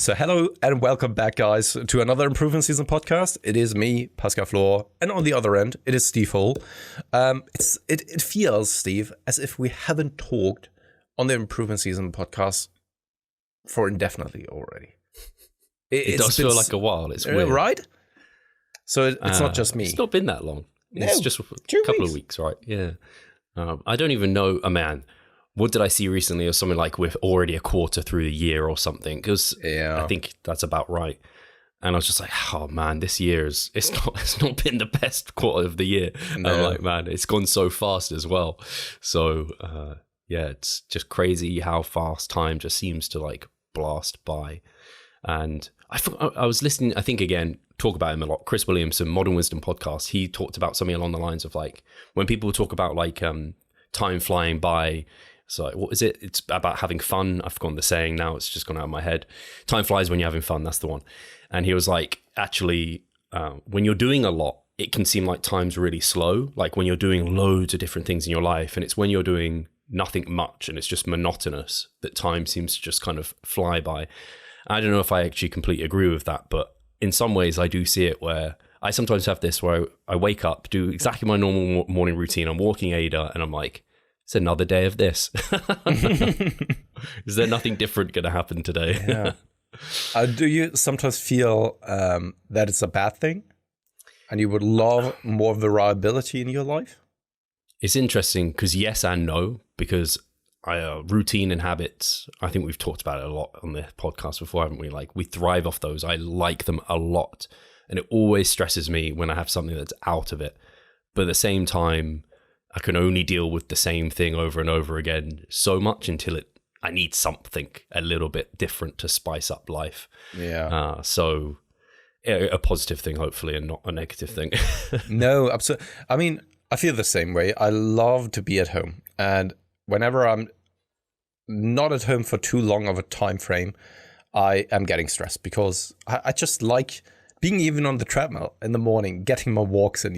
So hello and welcome back, guys, to another Improvement Season podcast. It is me, Pascal Steve, and on the other end, it is Steve Hull. It feels, Steve, as if we haven't talked on the Improvement Season podcast for indefinitely already. It does feel like a while. It's weird, right? So it's not just me. It's not been that long. It's just a couple of weeks, right? Yeah. I don't even know. Man, what did I see recently, or something like we're already a quarter through the year or something? Because I think that's about right. And I was just like, oh man, this year it's not been the best quarter of the year. No. And I'm like, man, it's gone so fast as well. So it's just crazy how fast time just seems to like blast by. And I was listening, I think again, talk about him a lot. Chris Williamson, Modern Wisdom podcast. He talked about something along the lines of like when people talk about like time flying by. So what is it? It's about having fun. I've forgotten the saying now. It's just gone out of my head. Time flies when you're having fun. That's the one. And he was like, actually, when you're doing a lot, it can seem like time's really slow. Like when you're doing loads of different things in your life, and it's when you're doing nothing much and it's just monotonous that time seems to just kind of fly by. I don't know if I actually completely agree with that, but in some ways I do see it where I sometimes have this where I wake up, do exactly my normal morning routine. I'm walking Ada and I'm like, it's another day of this. Is there nothing different going to happen today? Yeah. Do you sometimes feel that it's a bad thing and you would love more variability in your life? It's interesting because yes and no, because routine and habits, I think we've talked about it a lot on the podcast before, haven't we? Like we thrive off those. I like them a lot. And it always stresses me when I have something that's out of it. But at the same time, I can only deal with the same thing over and over again so much until I need something a little bit different to spice up life. Yeah. So a positive thing, hopefully, and not a negative thing. No, absolutely. I mean, I feel the same way. I love to be at home. And whenever I'm not at home for too long of a time frame, I am getting stressed because I just like being even on the treadmill in the morning, getting my walks in,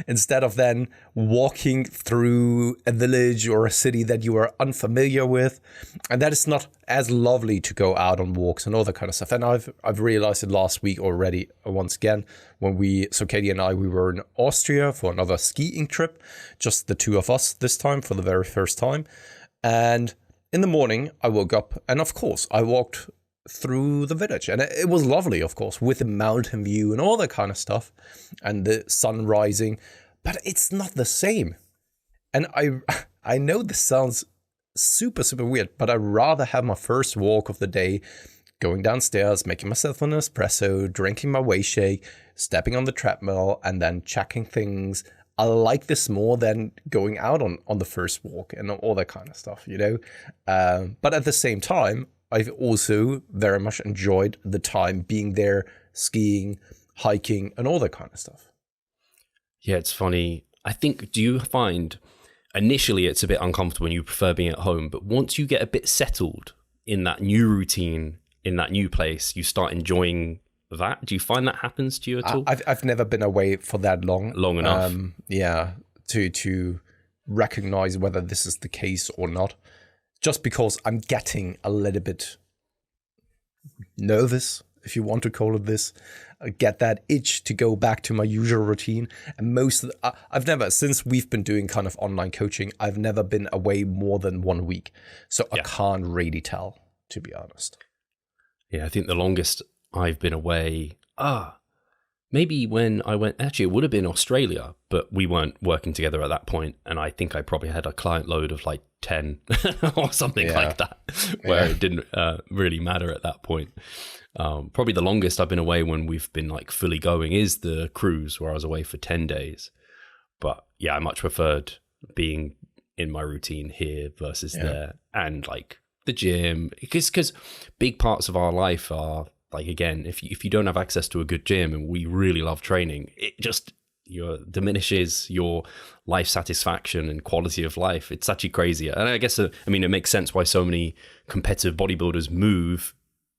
instead of then walking through a village or a city that you are unfamiliar with. And that is not as lovely to go out on walks and all that kind of stuff. And I've realized it last week already, once again, when Katie and I, we were in Austria for another skiing trip, just the two of us this time for the very first time. And in the morning, I woke up and of course I walked through the village, and it was lovely, of course, with the mountain view and all that kind of stuff and the sun rising, but it's not the same. And I know this sounds super weird, but I'd rather have my first walk of the day going downstairs, making myself an espresso, drinking my whey shake, stepping on the treadmill, and then checking things. I like this more than going out on the first walk and all that kind of stuff, but at the same time, I've also very much enjoyed the time being there, skiing, hiking, and all that kind of stuff. Yeah, it's funny. I think, do you find initially it's a bit uncomfortable and you prefer being at home, but once you get a bit settled in that new routine, in that new place, you start enjoying that? Do you find that happens to you at all? I've never been away for that long. Long enough. To recognize whether this is the case or not. Just because I'm getting a little bit nervous, if you want to call it this, I get that itch to go back to my usual routine. And I've never, since we've been doing kind of online coaching, I've never been away more than 1 week. So I can't really tell, to be honest. Yeah, I think the longest I've been away, maybe when I went, actually it would have been Australia, but we weren't working together at that point. And I think I probably had a client load of like 10 or something like that, where it didn't really matter at that point. Probably the longest I've been away when we've been like fully going is the cruise, where I was away for 10 days. But yeah, I much preferred being in my routine here versus there, and like the gym, because big parts of our life are like, again, if you don't have access to a good gym, and we really love training, it just diminishes your life satisfaction and quality of life. It's actually crazy. And I guess, it makes sense why so many competitive bodybuilders move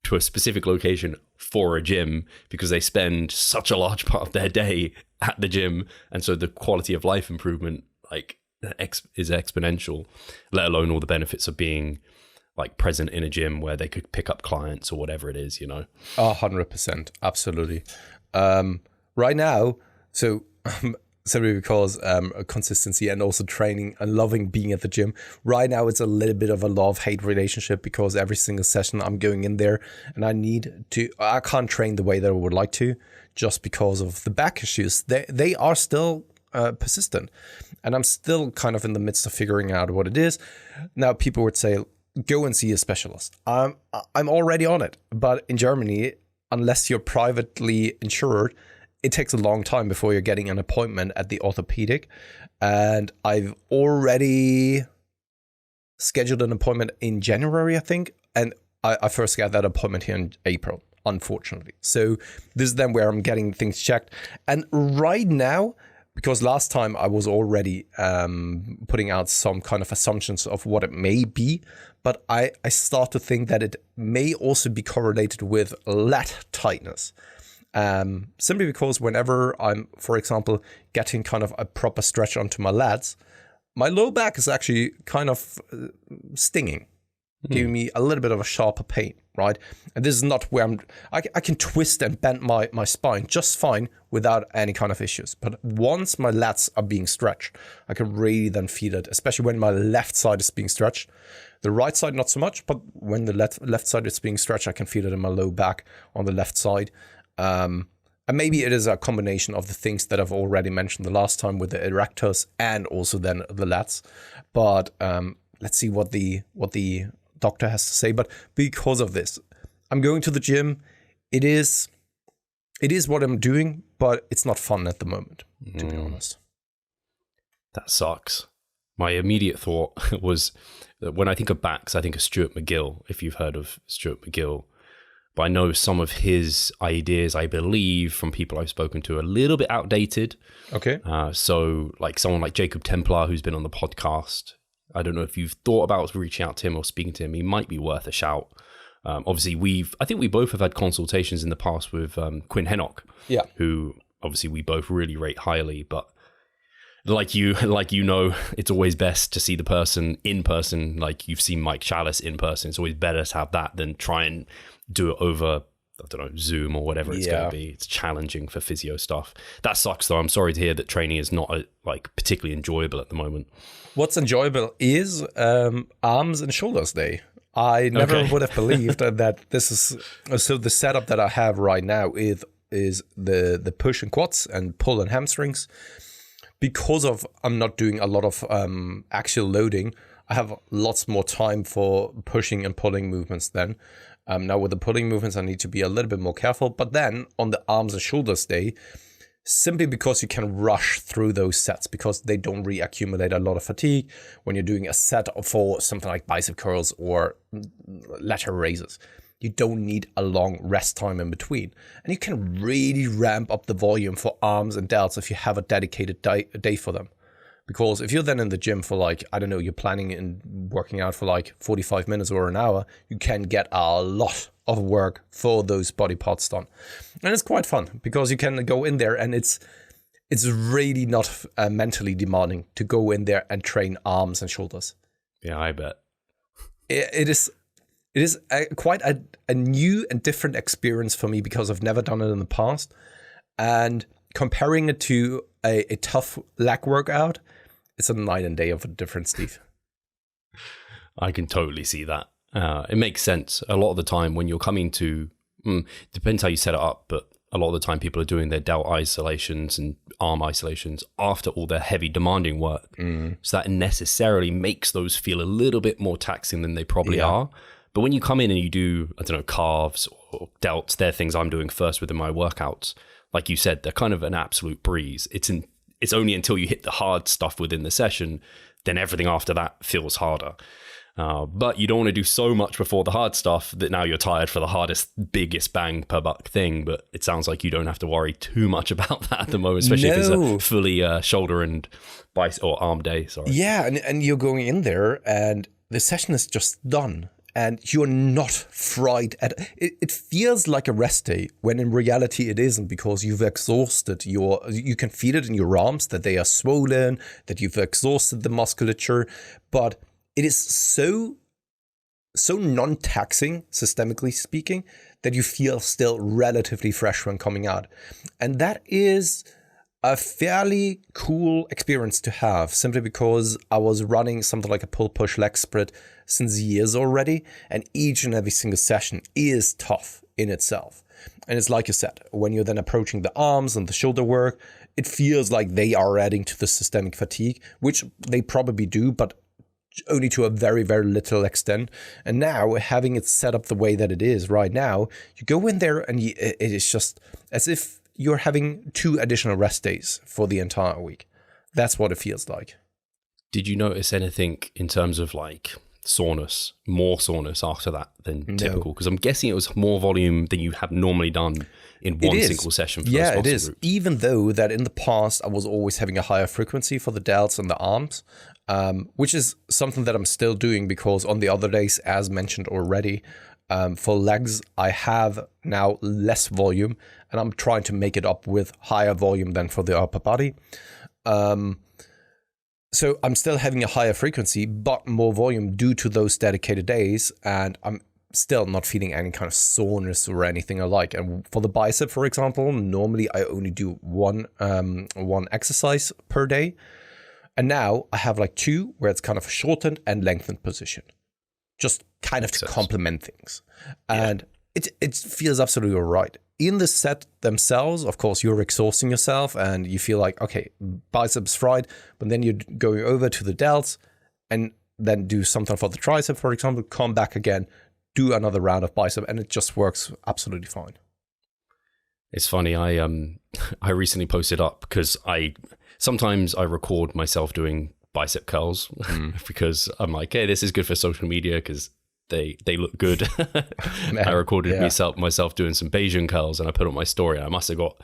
to a specific location for a gym, because they spend such a large part of their day at the gym. And so the quality of life improvement is exponential, let alone all the benefits of being like present in a gym where they could pick up clients or whatever it is, 100%, absolutely. Right now, so simply because consistency and also training and loving being at the gym. Right now, it's a little bit of a love-hate relationship because every single session I'm going in there and I can't train the way that I would like to just because of the back issues. They are still persistent, and I'm still kind of in the midst of figuring out what it is. Now, people would say, go and see a specialist. I'm already on it, but in Germany, unless you're privately insured, it takes a long time before you're getting an appointment at the orthopedic. And I've already scheduled an appointment in January, I think. And I first got that appointment here in April, unfortunately. So this is then where I'm getting things checked. And right now, because last time I was already putting out some kind of assumptions of what it may be, but I start to think that it may also be correlated with lat tightness. Simply because whenever I'm, for example, getting kind of a proper stretch onto my lats, my low back is actually kind of stinging, giving me a little bit of a sharper pain, right? And this is not where I can twist and bend my spine just fine without any kind of issues. But once my lats are being stretched, I can really then feel it, especially when my left side is being stretched. The right side, not so much, but when the left side is being stretched, I can feel it in my low back on the left side. And maybe it is a combination of the things that I've already mentioned the last time with the erectors and also then the lats. But let's see what the doctor has to say. But because of this, I'm going to the gym. It is what I'm doing, but it's not fun at the moment, to be honest. That sucks. My immediate thought was that when I think of backs, I think of Stuart McGill, if you've heard of Stuart McGill. But I know some of his ideas, I believe, from people I've spoken to, are a little bit outdated. Okay. So like someone like Jacob Templar, who's been on the podcast, I don't know if you've thought about reaching out to him or speaking to him. He might be worth a shout. Obviously, I think we both have had consultations in the past with Quinn Hennock, who obviously we both really rate highly. But like you know, it's always best to see the person in person. Like you've seen Mike Chalice in person. It's always better to have that than try and do it over, I don't know, Zoom or whatever it's going to be. It's challenging for physio stuff. That sucks, though. I'm sorry to hear that training is not particularly enjoyable at the moment. What's enjoyable is arms and shoulders day. I never would have believed that this is... So the setup that I have right now is the push and quads and pull and hamstrings. Because of I'm not doing a lot of axial loading, I have lots more time for pushing and pulling movements then. Now with the pulling movements, I need to be a little bit more careful. But then on the arms and shoulders day, simply because you can rush through those sets because they don't reaccumulate a lot of fatigue when you're doing a set for something like bicep curls or lateral raises. You don't need a long rest time in between. And you can really ramp up the volume for arms and delts if you have a dedicated day for them. Because if you're then in the gym for you're planning and working out for 45 minutes or an hour, you can get a lot of work for those body parts done. And it's quite fun because you can go in there and it's really not mentally demanding to go in there and train arms and shoulders. Yeah, I bet. It is quite a new and different experience for me because I've never done it in the past. And comparing it to a tough leg workout, it's a night and day of a difference, Steve. I can totally see that. It makes sense. A lot of the time when you're coming to, depends how you set it up, but a lot of the time people are doing their delt isolations and arm isolations after all their heavy demanding work. So that necessarily makes those feel a little bit more taxing than they probably are. But when you come in and you do, I don't know, calves or delts, they're things I'm doing first within my workouts. Like you said, they're kind of an absolute breeze. It's only until you hit the hard stuff within the session, then everything after that feels harder. But you don't want to do so much before the hard stuff that now you're tired for the hardest, biggest bang per buck thing. But it sounds like you don't have to worry too much about that at the moment, especially if it's a fully shoulder and bicep or arm day. Sorry. Yeah, and you're going in there and the session is just done. And you're not fried at it. It feels like a rest day when in reality it isn't, because you've exhausted you can feel it in your arms that they are swollen, that you've exhausted the musculature, but it is so so non-taxing, systemically speaking, that you feel still relatively fresh when coming out. And that is a fairly cool experience to have, simply because I was running something like a pull-push leg split since years already, and each and every single session is tough in itself. And it's like you said, when you're then approaching the arms and the shoulder work, it feels like they are adding to the systemic fatigue, which they probably do, but only to a very, very little extent. And now, having it set up the way that it is right now, you go in there and it is just as if you're having 2 additional rest days for the entire week. That's what it feels like. Did you notice anything in terms of like soreness, more soreness after that than typical? Because I'm guessing it was more volume than you have normally done in one single session for those muscle groups. Even though that in the past I was always having a higher frequency for the delts and the arms, which is something that I'm still doing, because on the other days, as mentioned already, for legs, I have now less volume, and I'm trying to make it up with higher volume than for the upper body. So I'm still having a higher frequency, but more volume due to those dedicated days, and I'm still not feeling any kind of soreness or anything alike. And for the bicep, for example, normally I only do one exercise per day. And now I have like 2 where it's kind of a shortened and lengthened position, just kind of to complement things. And it feels absolutely all right. In the set themselves, of course, you're exhausting yourself and you feel like, okay, biceps fried, but then you're going over to the delts and then do something for the tricep, for example, come back again, do another round of bicep, and it just works absolutely fine. It's funny. I recently posted up because sometimes I record myself doing bicep curls because I'm like, hey, this is good for social media because they look good. I recorded myself doing some Bayesian curls, and I put up my story, and I must have got,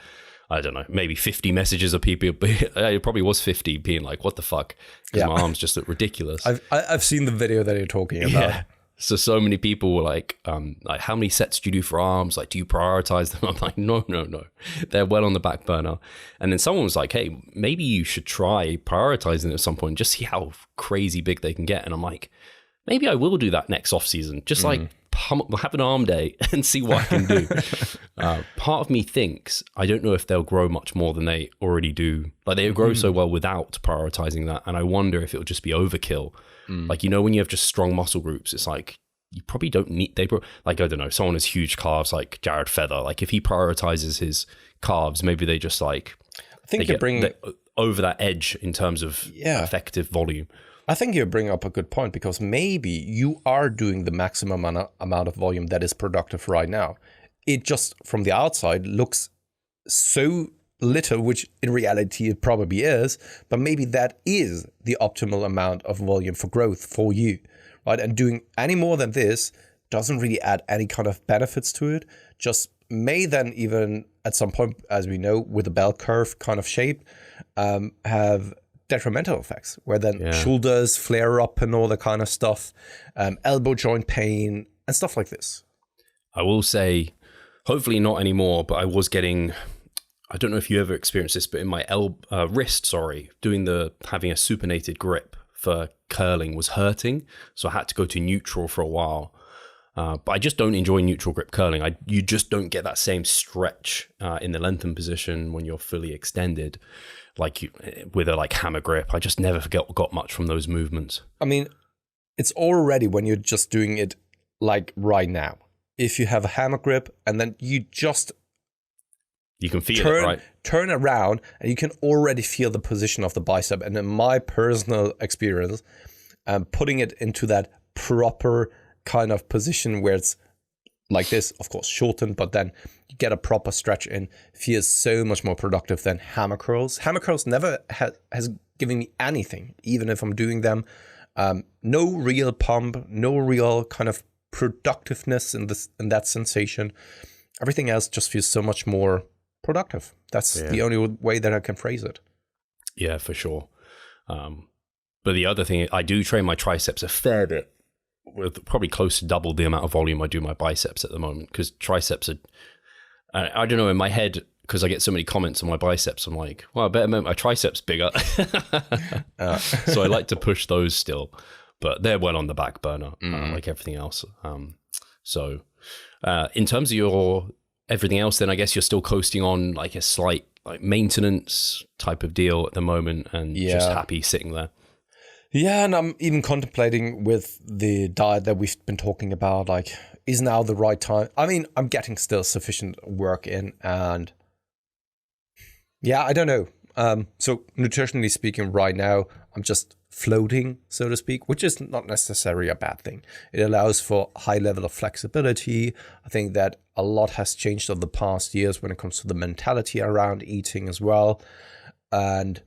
I don't know, maybe 50 messages of people. It probably was 50 being like, what the fuck? Because my arms just look ridiculous. I've seen the video that you're talking about. Yeah. So many people were like, how many sets do you do for arms? Like, do you prioritize them? I'm like, no. They're well on the back burner. And then someone was like, hey, maybe you should try prioritizing at some point, just see how crazy big they can get. And I'm like, maybe I will do that next off season. Just like have an arm day and see what I can do. Part of me thinks, I don't know if they'll grow much more than they already do. Like they grow so well without prioritizing that. And I wonder if it'll just be overkill. Like, you know, when you have just strong muscle groups, it's like, you probably don't need, like, I don't know, someone has huge calves like Jared Feather. Like if he prioritizes his calves, maybe they just like, I think you're bringing over that edge in terms of effective volume. I think you bring up a good point, because maybe you are doing the maximum amount of volume that is productive right now. It just from the outside looks so little, which in reality it probably is, but maybe that is the optimal amount of volume for growth for you, right? And doing any more than this doesn't really add any kind of benefits to it, just may then even at some point, as we know, with a bell curve kind of shape, have detrimental effects, where then shoulders flare up and all that kind of stuff, elbow joint pain and stuff like this. I will say, hopefully not anymore, but I was getting, I don't know if you ever experienced this, but in my wrist, having a supinated grip for curling was hurting. So I had to go to neutral for a while. But I just don't enjoy neutral grip curling. You just don't get that same stretch in the lengthened position when you're fully extended, like with a hammer grip. I just never got much from those movements. I mean, it's already when you're just doing it like right now. If you have a hammer grip and then you can feel it, right? Turn around and you can already feel the position of the bicep. And in my personal experience, putting it into that proper kind of position where it's like this, of course, shortened, but then you get a proper stretch in, feels so much more productive than hammer curls. Hammer curls never has given me anything, even if I'm doing them. No real pump, no real kind of productiveness in that sensation. Everything else just feels so much more productive. That's the only way that I can phrase it. Yeah, for sure. But the other thing, I do train my triceps a fair bit, with probably close to double the amount of volume I do my biceps at the moment, because triceps are, I don't know, in my head, because I get so many comments on my biceps, I'm like, well, I better make my triceps bigger. So I like to push those still. but they're well on the back burner, like everything else. So in terms of your everything else, then I guess you're still coasting on like a slight like maintenance type of deal at the moment, and just happy sitting there. Yeah, and I'm even contemplating with the diet that we've been talking about, like, is now the right time? I mean, I'm getting still sufficient work in, and yeah, I don't know. So nutritionally speaking, right now, I'm just floating, so to speak, which is not necessarily a bad thing. It allows for high level of flexibility. I think that a lot has changed over the past years when it comes to the mentality around eating as well. And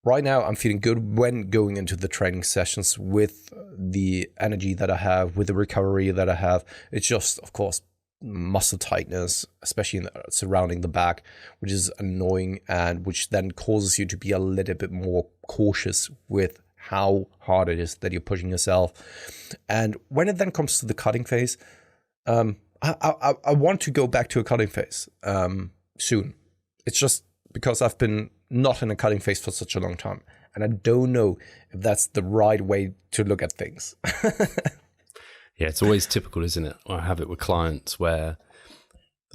right now, I'm feeling good when going into the training sessions with the energy that I have, with the recovery that I have. It's just, of course, muscle tightness, especially surrounding the back, which is annoying and which then causes you to be a little bit more cautious with how hard it is that you're pushing yourself. And when it then comes to the cutting phase, I want to go back to a cutting phase soon. It's just because I've been not in a cutting phase for such a long time. And I don't know if that's the right way to look at things. Yeah, it's always typical, isn't it? I have it with clients where,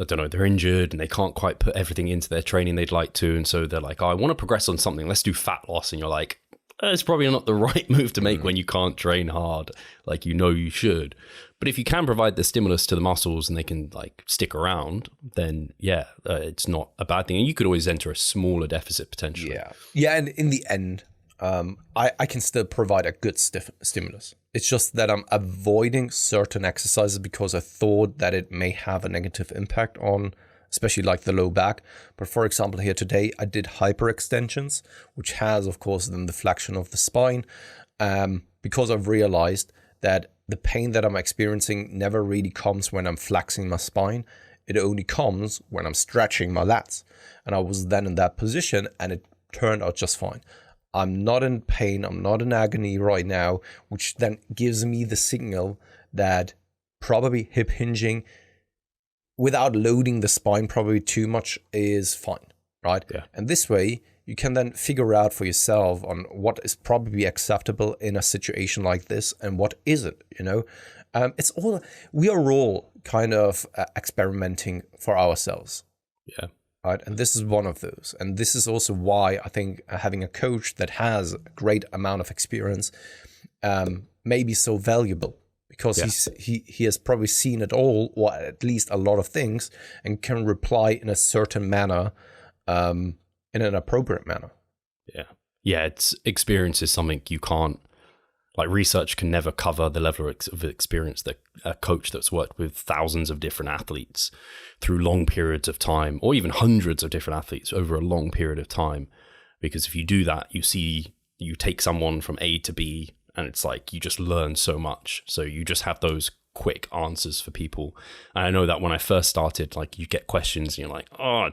I don't know, they're injured and they can't quite put everything into their training they'd like to. And so they're like, oh, I want to progress on something. Let's do fat loss. And you're like, it's probably not the right move to make when you can't train hard like you should. But if you can provide the stimulus to the muscles and they can like stick around, then it's not a bad thing. And you could always enter a smaller deficit potentially. Yeah, and in the end, I can still provide a good stimulus. It's just that I'm avoiding certain exercises because I thought that it may have a negative impact on, especially like the low back. But for example, here today, I did hyperextensions, which has, of course, then the flexion of the spine, because I've realized that the pain that I'm experiencing never really comes when I'm flexing my spine. It only comes when I'm stretching my lats. And I was then in that position and it turned out just fine. I'm not in pain, I'm not in agony right now, which then gives me the signal that probably hip hinging without loading the spine probably too much is fine, right? Yeah. And this way, you can then figure out for yourself on what is probably acceptable in a situation like this and what isn't, we are all kind of experimenting for ourselves. Yeah. Right? And this is one of those. And this is also why I think having a coach that has a great amount of experience may be so valuable, because he has probably seen it all, or at least a lot of things, and can reply in a certain manner, in an appropriate manner. Yeah, it's experience is something you can't, like research can never cover the level of experience that a coach that's worked with thousands of different athletes through long periods of time, or even hundreds of different athletes over a long period of time. Because if you do that, you take someone from A to B, and it's like you just learn so much. So you just have those quick answers for people. And I know that when I first started, like you get questions and you're like, I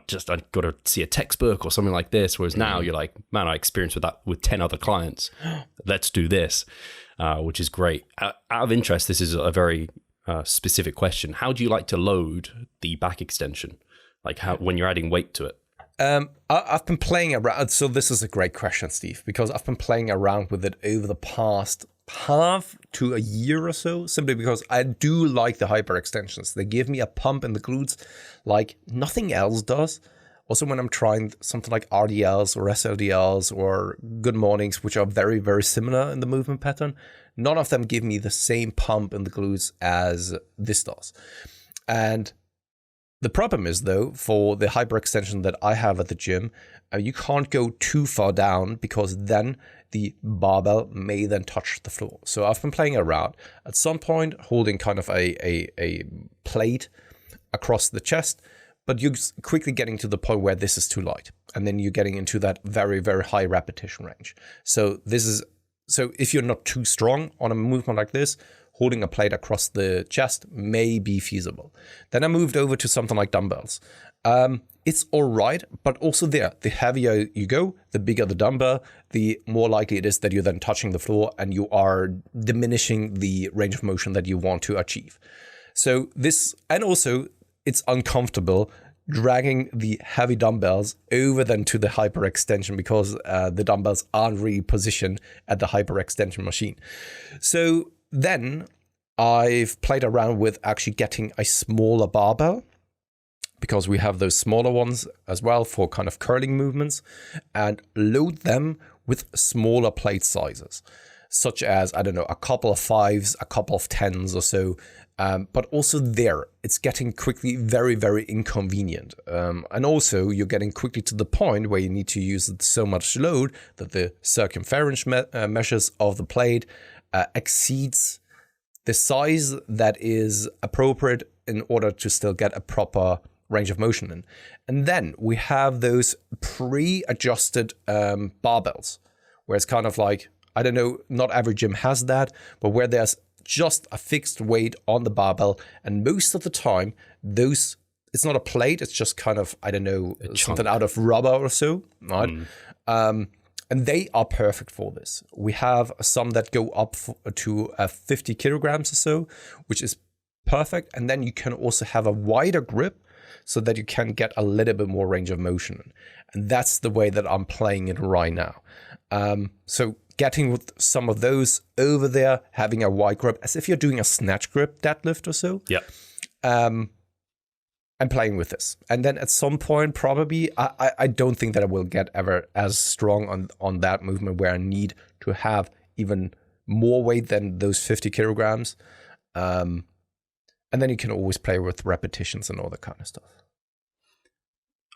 got to see a textbook or something like this. Whereas now you're like, man, I experienced with that with 10 other clients. Let's do this, which is great. Out of interest, this is a very specific question. How do you like to load the back extension? Like when you're adding weight to it? I've been playing around. So this is a great question, Steve, because I've been playing around with it over the past half to a year or so, simply because I do like the hyperextensions. They give me a pump in the glutes like nothing else does. Also, when I'm trying something like RDLs or SLDLs or good mornings, which are very, very similar in the movement pattern, none of them give me the same pump in the glutes as this does. And the problem is, though, for the hyperextension that I have at the gym, you can't go too far down because then the barbell may then touch the floor. So I've been playing around. At some point, holding kind of a plate across the chest, but you're quickly getting to the point where this is too light. And then you're getting into that very, very high repetition range. So if you're not too strong on a movement like this, holding a plate across the chest may be feasible. Then I moved over to something like dumbbells. It's all right, but also the heavier you go, the bigger the dumbbell, the more likely it is that you're then touching the floor and you are diminishing the range of motion that you want to achieve. So and also it's uncomfortable dragging the heavy dumbbells over then to the hyperextension because the dumbbells aren't really positioned at the hyperextension machine. So then I've played around with actually getting a smaller barbell, because we have those smaller ones as well for kind of curling movements, and load them with smaller plate sizes, such as, I don't know, a couple of 5s, a couple of 10s or so. But also there, it's getting quickly very, very inconvenient. And also you're getting quickly to the point where you need to use so much load that the circumference measures of the plate exceeds the size that is appropriate in order to still get a proper range of motion in. And then we have those pre-adjusted barbells, where it's kind of like, I don't know, not every gym has that, but where there's just a fixed weight on the barbell, and most of the time those, it's not a plate, it's just kind of, I don't know, something out of rubber or so, right? And they are perfect for this. We have some that go up to 50 kilograms or so, which is perfect. And then you can also have a wider grip so that you can get a little bit more range of motion. And that's the way that I'm playing it right now. So getting with some of those over there, having a wide grip, as if you're doing a snatch grip deadlift or so. Yeah. I'm playing with this. And then at some point, probably, I don't think that I will get ever as strong on that movement where I need to have even more weight than those 50 kilograms. And then you can always play with repetitions and all that kind of stuff.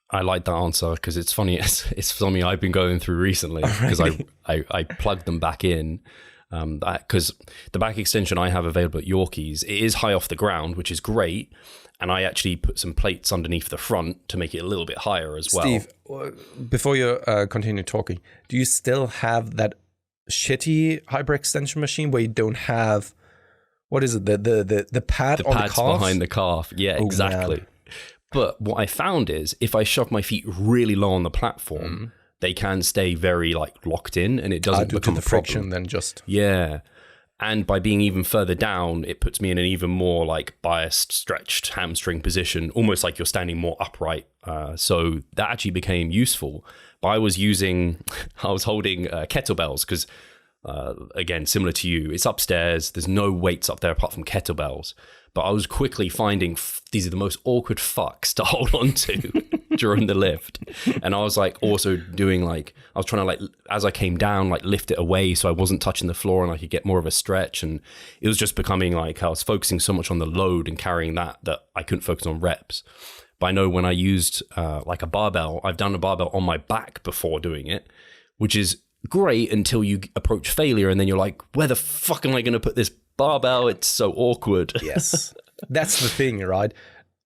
I like that answer because it's funny. It's something I've been going through recently because I plugged them back in. Because the back extension I have available at Yorkie's, it is high off the ground, which is great. And I actually put some plates underneath the front to make it a little bit higher as well. Steve, before you continue talking, do you still have that shitty hyperextension machine where you don't have, what is it, the pad on the calf? Behind the calf. Yeah, exactly. Man. But what I found is if I shove my feet really low on the platform, they can stay very locked in, and it doesn't become the friction. Then just and by being even further down, it puts me in an even more biased, stretched hamstring position, almost like you're standing more upright. So that actually became useful. But I was holding kettlebells because, again, similar to you, it's upstairs. There's no weights up there apart from kettlebells. But I was quickly finding these are the most awkward fucks to hold on to during the lift. And I was also doing I was trying to as I came down, lift it away so I wasn't touching the floor and I could get more of a stretch. And it was just becoming I was focusing so much on the load and carrying that I couldn't focus on reps. But I know when I used a barbell, I've done a barbell on my back before doing it, which is great until you approach failure. And then you're like, where the fuck am I going to put this barbell? It's so awkward. Yes, that's the thing, right?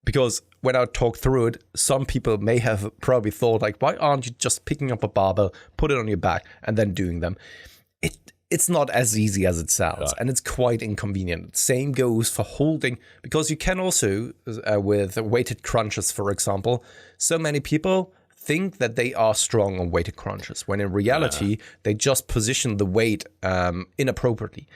Because when I talk through it, some people may have probably thought why aren't you just picking up a barbell, put it on your back and then doing them? It's not as easy as it sounds, and it's quite inconvenient. Same goes for holding, because you can also, with weighted crunches, for example, so many people think that they are strong on weighted crunches, when in reality, they just position the weight inappropriately.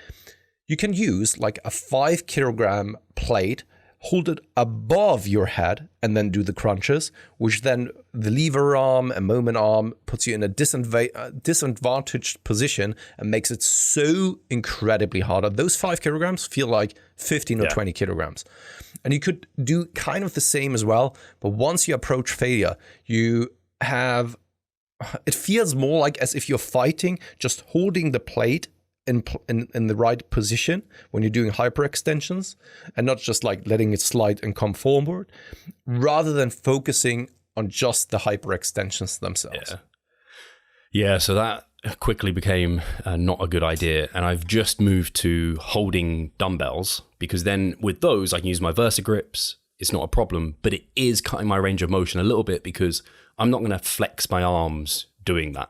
You can use a 5 kilogram plate, hold it above your head, and then do the crunches, which then the lever arm and moment arm puts you in a disadvantaged position and makes it so incredibly harder. Those 5 kilograms feel like 15 or 20 kilograms. And you could do kind of the same as well, but once you approach failure, you have, it feels more like as if you're fighting, just holding the plate in the right position when you're doing hyperextensions, and not just letting it slide and come forward, rather than focusing on just the hyperextensions themselves. Yeah, so that quickly became not a good idea. And I've just moved to holding dumbbells, because then with those, I can use my Versa grips. It's not a problem, but it is cutting my range of motion a little bit because I'm not going to flex my arms doing that.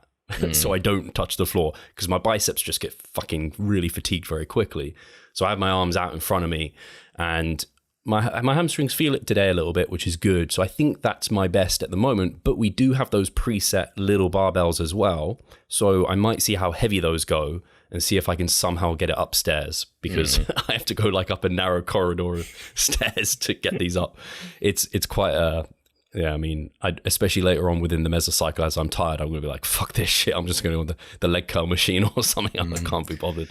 So I don't touch the floor because my biceps just get fucking really fatigued very quickly. So I have my arms out in front of me, and my hamstrings feel it today a little bit, which is good. So I think that's my best at the moment, but we do have those preset little barbells as well. So I might see how heavy those go and see if I can somehow get it upstairs, because I have to go up a narrow corridor of stairs to get these up. It's quite a Yeah, I mean, especially later on within the mesocycle, as I'm tired, I'm going to be like, fuck this shit. I'm just going to go on the leg curl machine or something. I can't be bothered.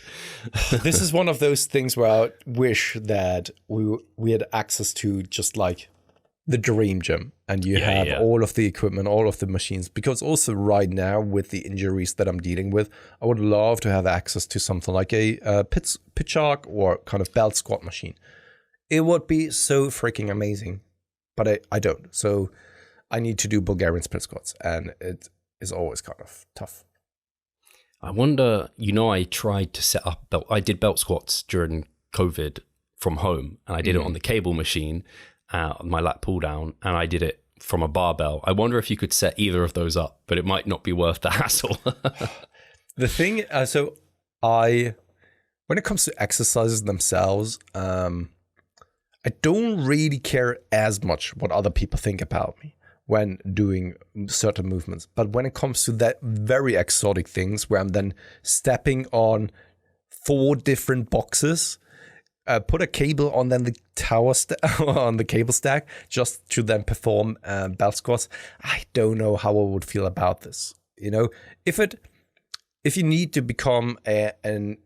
This is one of those things where I wish that we had access to just like the dream gym, and you have all of the equipment, all of the machines. Because also right now with the injuries that I'm dealing with, I would love to have access to something like a pitch arc or kind of belt squat machine. It would be so freaking amazing. But I don't. So I need to do Bulgarian split squats, and it is always kind of tough. I wonder, I tried to set up I did belt squats during COVID from home, and I did it on the cable machine, my lat pull down, and I did it from a barbell. I wonder if you could set either of those up, but it might not be worth the hassle. The thing, when it comes to exercises themselves, I don't really care as much what other people think about me when doing certain movements. But when it comes to that very exotic things where I'm then stepping on 4 different boxes, put a cable on then the tower on the cable stack just to then perform belt squats, I don't know how I would feel about this. If you need to become an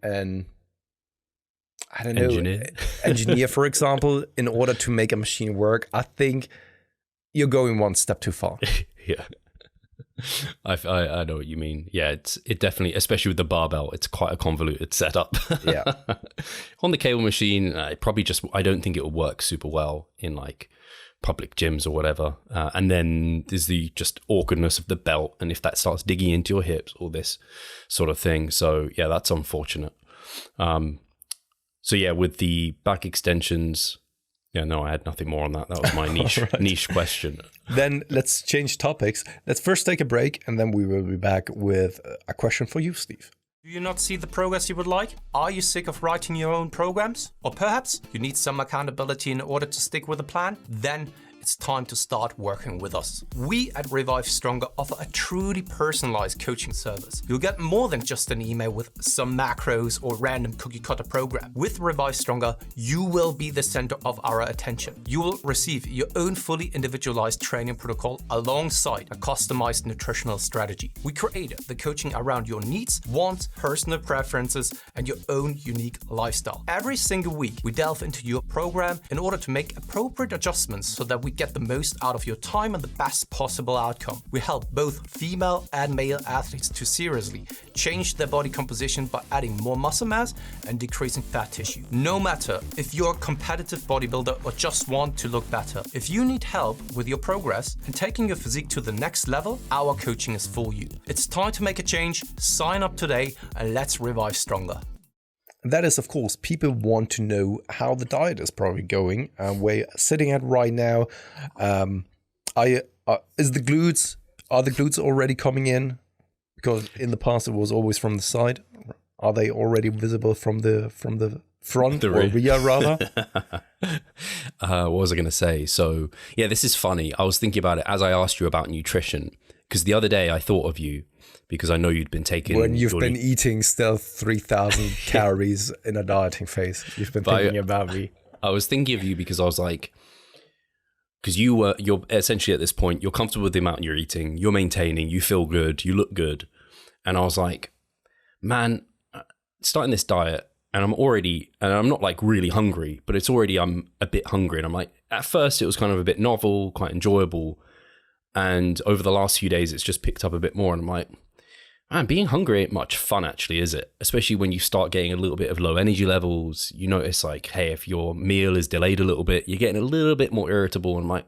I don't know, engineer, for example, in order to make a machine work, I think you're going one step too far. Yeah. I know what you mean. Yeah, it definitely, especially with the barbell, it's quite a convoluted setup. Yeah. On the cable machine, I don't think it will work super well in like public gyms or whatever. And then there's the just awkwardness of the belt, and if that starts digging into your hips, all this sort of thing. So yeah, that's unfortunate. So yeah, with the back extensions, I had nothing more on that. That was my niche question. Then let's change topics. Let's first take a break, and then we will be back with a question for you, Steve. Do you not see the progress you would like? Are you sick of writing your own programs? Or perhaps you need some accountability in order to stick with a plan? Then it's time to start working with us. We at Revive Stronger offer a truly personalized coaching service. You'll get more than just an email with some macros or random cookie cutter program. With Revive Stronger, you will be the center of our attention. You will receive your own fully individualized training protocol alongside a customized nutritional strategy. We created the coaching around your needs, wants, personal preferences, and your own unique lifestyle. Every single week, we delve into your program in order to make appropriate adjustments so that we get the most out of your time and the best possible outcome. We help both female and male athletes to seriously change their body composition by adding more muscle mass and decreasing fat tissue. No matter if you're a competitive bodybuilder or just want to look better, if you need help with your progress and taking your physique to the next level, our coaching is for you. It's time to make a change. Sign up today and let's revive stronger. That is, of course, people want to know how the diet is probably going. We're sitting at right now. Are the glutes already coming in? Because in the past it was always from the side. Are they already visible from the front or rear rather? What was I going to say? So yeah, this is funny. I was thinking about it as I asked you about nutrition, because the other day I thought of you because I know you'd been taking... When you've been eating still 3,000 calories in a dieting phase, you've been thinking about me. I was thinking of you because I was like... Because you're essentially at this point, you're comfortable with the amount you're eating, you're maintaining, you feel good, you look good. And I was like, man, starting this diet, and I'm not like really hungry, but I'm a bit hungry. And I'm like, at first it was kind of a bit novel, quite enjoyable. And over the last few days, it's just picked up a bit more. And I'm like, man, being hungry ain't much fun actually, is it? Especially when you start getting a little bit of low energy levels. You notice like, hey, if your meal is delayed a little bit, you're getting a little bit more irritable. And I'm like,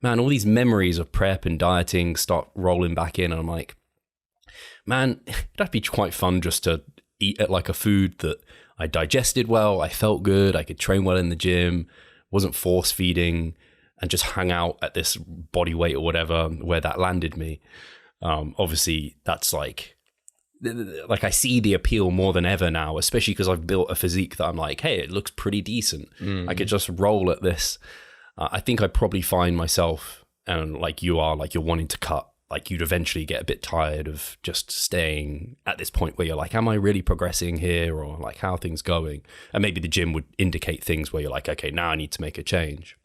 man, all these memories of prep and dieting start rolling back in. And I'm like, man, that'd be quite fun just to eat at like a food that I digested well, I felt good, I could train well in the gym, wasn't force feeding, and just hang out at this body weight or whatever where that landed me. Obviously, that's like I see the appeal more than ever now, especially because I've built a physique that I'm like, hey, it looks pretty decent. I could just roll at this. I think I probably find myself, and like you're wanting to cut. Like you'd eventually get a bit tired of just staying at this point where you're like, am I really progressing here? Or like, how are things going? And maybe the gym would indicate things where you're like, okay, now I need to make a change.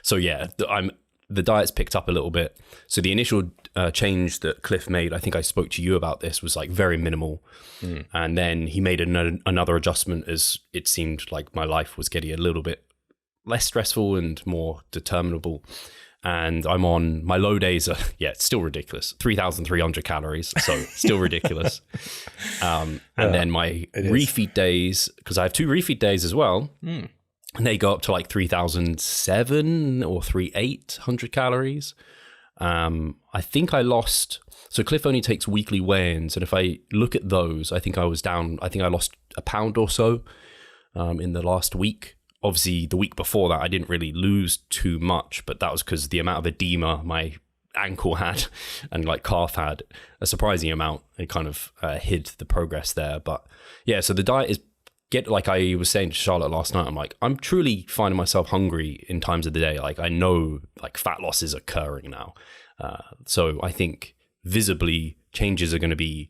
So yeah, I'm the diet's picked up a little bit. So the initial change that Cliff made, I think I spoke to you about this, was like very minimal. And then he made another adjustment as it seemed like my life was getting a little bit less stressful and more determinable. And I'm on my low days are, it's still ridiculous. 3,300 calories. So still ridiculous. And then my refeed days, because I have 2 refeed days as well. And they go up to like 3,007 or 3,800 calories. I think I lost, so Cliff only takes weekly weigh-ins. And if I look at those, I think I lost a pound or so in the last week. Obviously, the week before that, I didn't really lose too much, but that was because the amount of edema my ankle had and like calf had, a surprising amount. It kind of hid the progress there. But yeah, so the diet is, like I was saying to Charlotte last night, I'm like, I'm truly finding myself hungry in times of the day. Like I know like fat loss is occurring now. So I think visibly changes are going to be,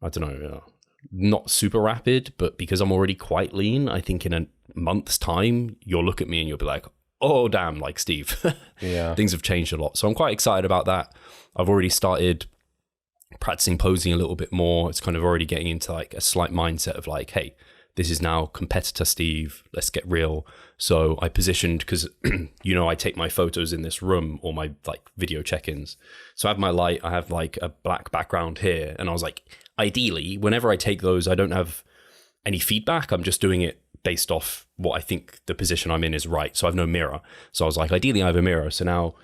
I don't know, not super rapid, but because I'm already quite lean, I think in a month's time, you'll look at me and you'll be like, oh, damn, like Steve, things have changed a lot. So I'm quite excited about that. I've already started practicing posing a little bit more. It's kind of already getting into like a slight mindset of like, hey, this is now competitor Steve, let's get real. So I positioned, because I take my photos in this room or my like video check-ins. So I have my light, I have like a black background here. And I was like, ideally, whenever I take those, I don't have any feedback. I'm just doing it based off what I think the position I'm in is right. So I have no mirror. So I was like, ideally I have a mirror. So now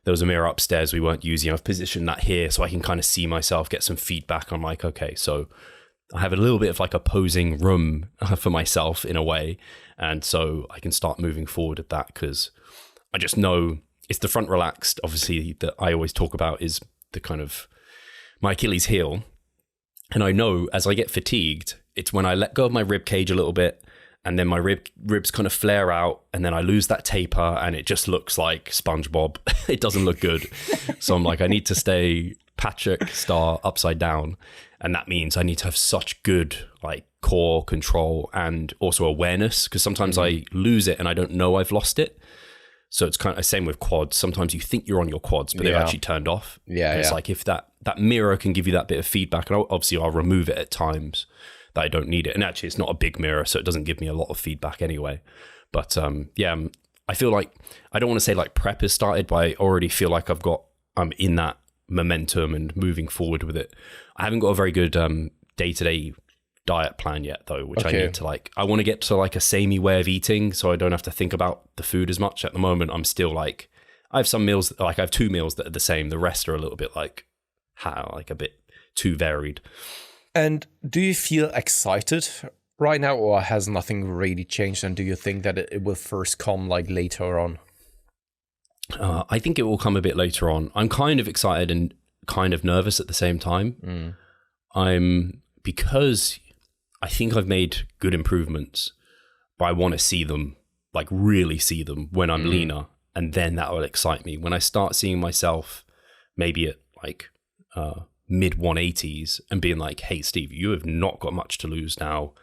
there was a mirror upstairs we weren't using. I've positioned that here so I can kind of see myself, get some feedback. I'm like, okay, so I have a little bit of like a posing room for myself in a way. And so I can start moving forward at that, because I just know it's the front relaxed, obviously, that I always talk about is the kind of my Achilles heel. And I know as I get fatigued, it's when I let go of my rib cage a little bit, and then my ribs kind of flare out, and then I lose that taper, and it just looks like SpongeBob. It doesn't look good. So I'm like, I need to stay Patrick Star upside down. And that means I need to have such good like core control and also awareness, because sometimes I lose it and I don't know I've lost it. So it's kind of the same with quads. Sometimes you think you're on your quads, but they're actually turned off. And it's like if that mirror can give you that bit of feedback, and obviously I'll remove it at times that I don't need it. And actually it's not a big mirror, so it doesn't give me a lot of feedback anyway. But I feel like, I don't want to say like prep has started, but I already feel like I'm in that momentum and moving forward with it. I haven't got a very good day-to-day diet plan yet though, which I need to I want to get to like a samey way of eating so I don't have to think about the food as much. At the moment, I'm still like, I have some meals, like I have 2 meals that are the same. The rest are a little bit like a bit too varied. And do you feel excited right now, or has nothing really changed? And do you think that it will first come like later on? I think it will come a bit later on. I'm kind of excited and kind of nervous at the same time. Because I think I've made good improvements, but I want to see them, like really see them when I'm leaner, and then that will excite me. When I start seeing myself maybe at like mid 180s and being like, hey Steve, you have not got much to lose now.